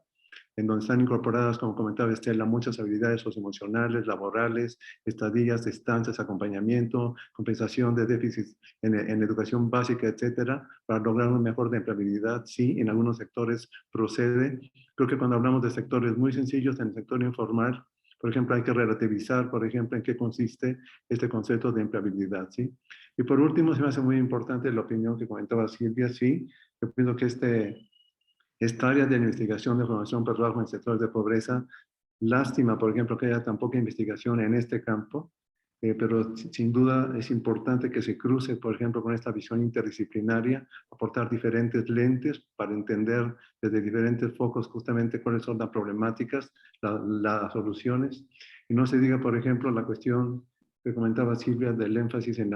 en donde están incorporadas, como comentaba Estela, muchas habilidades socioemocionales, laborales, estadías, estancias, acompañamiento, compensación de déficits en educación básica, etcétera, para lograr un mejor de empleabilidad. Sí, en algunos sectores procede. Creo que cuando hablamos de sectores muy sencillos, en el sector informal, por ejemplo, hay que relativizar, por ejemplo, en qué consiste este concepto de empleabilidad, ¿sí? Y por último, se me hace muy importante la opinión que comentaba Silvia, sí, yo pienso que esta área de investigación de formación para trabajo en sectores de pobreza, lástima, por ejemplo, que haya tan poca investigación en este campo, pero sin duda es importante que se cruce, por ejemplo, con esta visión interdisciplinaria, aportar diferentes lentes para entender desde diferentes focos justamente cuáles son las problemáticas, las soluciones. Y no se diga, por ejemplo, la cuestión que comentaba Silvia del énfasis en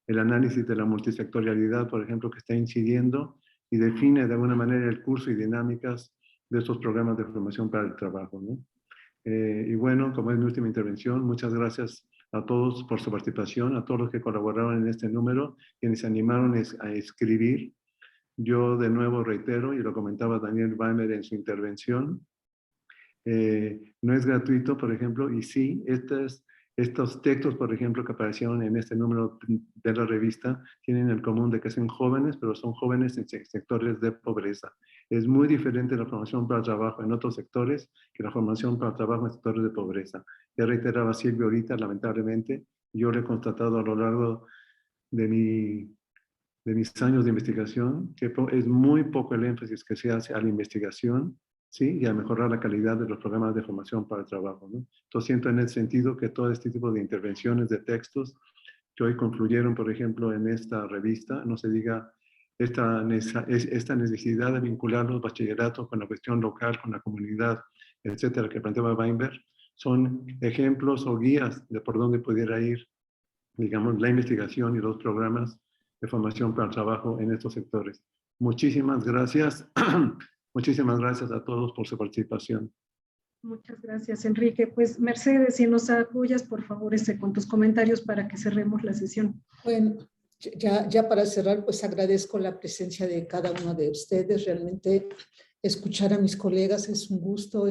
el análisis de la multisectorialidad, por ejemplo, que está incidiendo y define de alguna manera el curso y dinámicas de estos programas de formación para el trabajo, ¿no? Y bueno, como es mi última intervención, muchas gracias a todos por su participación, a todos los que colaboraron en este número, quienes se animaron a escribir. Yo de nuevo reitero, y lo comentaba Daniel Weimer en su intervención, no es gratuito, por ejemplo, y sí, estos textos, por ejemplo, que aparecieron en este número de la revista, tienen el común de que son jóvenes, pero son jóvenes en sectores de pobreza. Es muy diferente la formación para el trabajo en otros sectores que la formación para el trabajo en sectores de pobreza. Ya reiteraba Silvia ahorita, lamentablemente, yo lo he constatado a lo largo de mis años de investigación, que es muy poco el énfasis que se hace a la investigación, ¿sí? Y a mejorar la calidad de los programas de formación para el trabajo, ¿no? Entonces siento en ese sentido que todo este tipo de intervenciones de textos que hoy confluyeron, por ejemplo, en esta revista, no se diga esta necesidad de vincular los bachilleratos con la cuestión local, con la comunidad, etcétera, que planteaba Weinberg, son ejemplos o guías de por dónde pudiera ir, digamos, la investigación y los programas de formación para el trabajo en estos sectores. Muchísimas gracias. Muchísimas gracias a todos por su participación. Muchas gracias, Enrique. Pues, Mercedes, si nos apoyas, por favor, con tus comentarios para que cerremos la sesión. Bueno, ya para cerrar, pues agradezco la presencia de cada uno de ustedes. Realmente escuchar a mis colegas es un gusto.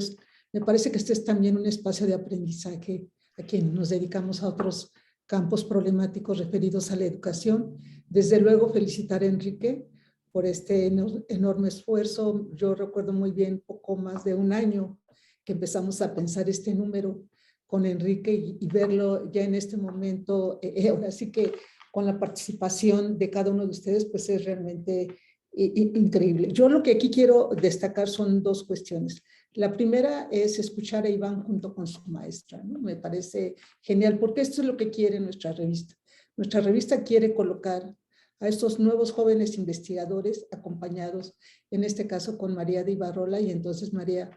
Me parece que este es también un espacio de aprendizaje a quien nos dedicamos a otros campos problemáticos referidos a la educación. Desde luego, felicitar a Enrique por este enorme esfuerzo. Yo recuerdo muy bien, poco más de un año que empezamos a pensar este número con Enrique y verlo ya en este momento, ahora sí que con la participación de cada uno de ustedes, pues es realmente increíble. Yo lo que aquí quiero destacar son dos cuestiones. La primera es escuchar a Iván junto con su maestra, ¿no? Me parece genial, porque esto es lo que quiere nuestra revista. Nuestra revista quiere colocar a estos nuevos jóvenes investigadores acompañados, en este caso con María de Ibarrola, y entonces María,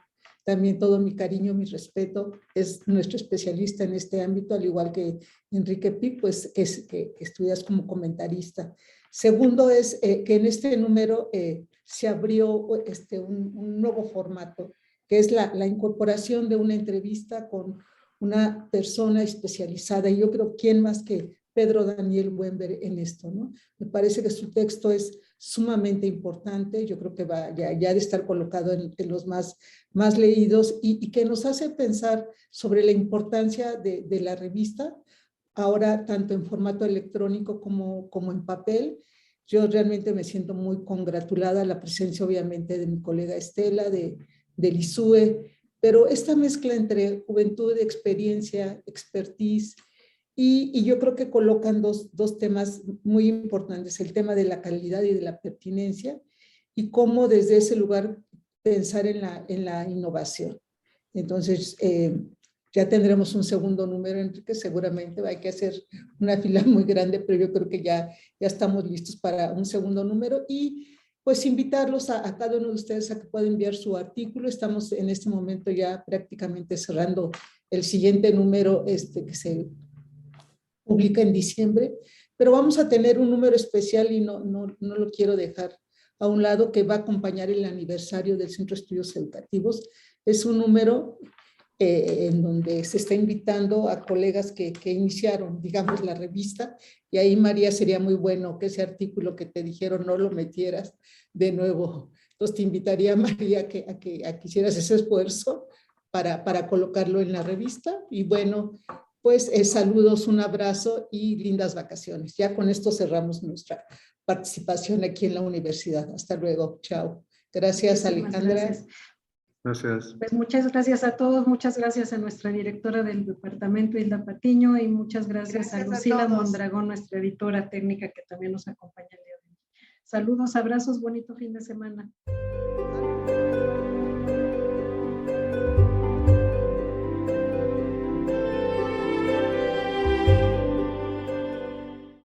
también todo mi cariño, mi respeto, es nuestro especialista en este ámbito, al igual que Enrique Pic, pues que estudias como comentarista. Segundo es que en este número se abrió un nuevo formato, que es la incorporación de una entrevista con una persona especializada, y yo creo, ¿quién más que Pedro Daniel Wember en esto, ¿no? Me parece que su texto es sumamente importante, yo creo que va ya de estar colocado en los más leídos y que nos hace pensar sobre la importancia de la revista, ahora tanto en formato electrónico como en papel. Yo realmente me siento muy congratulada, la presencia obviamente de mi colega Estela, del ISUE, pero esta mezcla entre juventud, experiencia, expertise, y yo creo que colocan dos temas muy importantes, el tema de la calidad y de la pertinencia, y cómo desde ese lugar pensar en la innovación. Entonces, ya tendremos un segundo número, Enrique, seguramente hay que hacer una fila muy grande, pero yo creo que ya estamos listos para un segundo número, y pues invitarlos a cada uno de ustedes a que puedan enviar su artículo. Estamos en este momento ya prácticamente cerrando el siguiente número que se publica en diciembre, pero vamos a tener un número especial y no lo quiero dejar a un lado, que va a acompañar el aniversario del Centro de Estudios Educativos. Es un número en donde se está invitando a colegas que iniciaron, digamos, la revista, y ahí, María, sería muy bueno que ese artículo que te dijeron no lo metieras de nuevo. Entonces te invitaría, María, a que hicieras ese esfuerzo para colocarlo en la revista. Y bueno, pues saludos, un abrazo y lindas vacaciones. Ya con esto cerramos nuestra participación aquí en la universidad. Hasta luego, chao. Gracias, Alejandra. Gracias. Gracias. Pues muchas gracias a todos, muchas gracias a nuestra directora del departamento, Hilda Patiño, y muchas gracias a Lucila Mondragón, nuestra editora técnica, que también nos acompaña el día de hoy. Saludos, abrazos, bonito fin de semana.